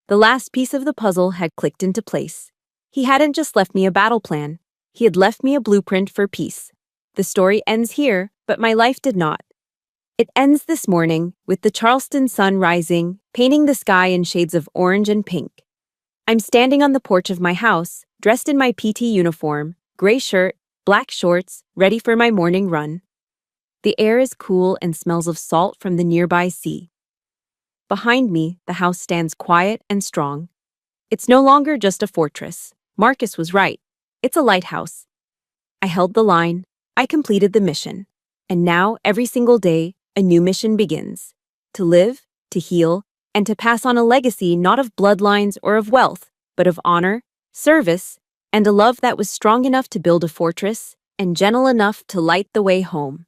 The last piece of the puzzle had clicked into place. He hadn't just left me a battle plan. He had left me a blueprint for peace. The story ends here, but my life did not. It ends this morning, with the Charleston sun rising, painting the sky in shades of orange and pink. I'm standing on the porch of my house, dressed in my PT uniform, gray shirt, black shorts, ready for my morning run. The air is cool and smells of salt from the nearby sea. Behind me, the house stands quiet and strong. It's no longer just a fortress. Marcus was right. It's a lighthouse. I held the line. I completed the mission. And now, every single day, a new mission begins. To live, to heal, and to pass on a legacy not of bloodlines or of wealth, but of honor, service, and a love that was strong enough to build a fortress and gentle enough to light the way home.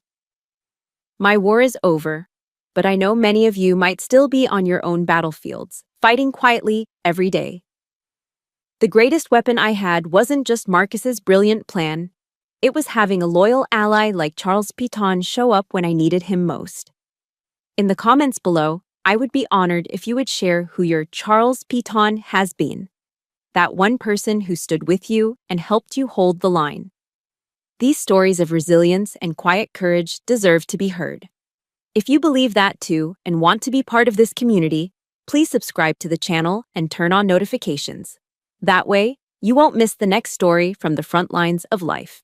My war is over, but I know many of you might still be on your own battlefields, fighting quietly every day. The greatest weapon I had wasn't just Marcus's brilliant plan. It was having a loyal ally like Charles Piton show up when I needed him most. In the comments below, I would be honored if you would share who your Charles Piton has been. That one person who stood with you and helped you hold the line. These stories of resilience and quiet courage deserve to be heard. If you believe that too and want to be part of this community, please subscribe to the channel and turn on notifications. That way, you won't miss the next story from the front lines of life.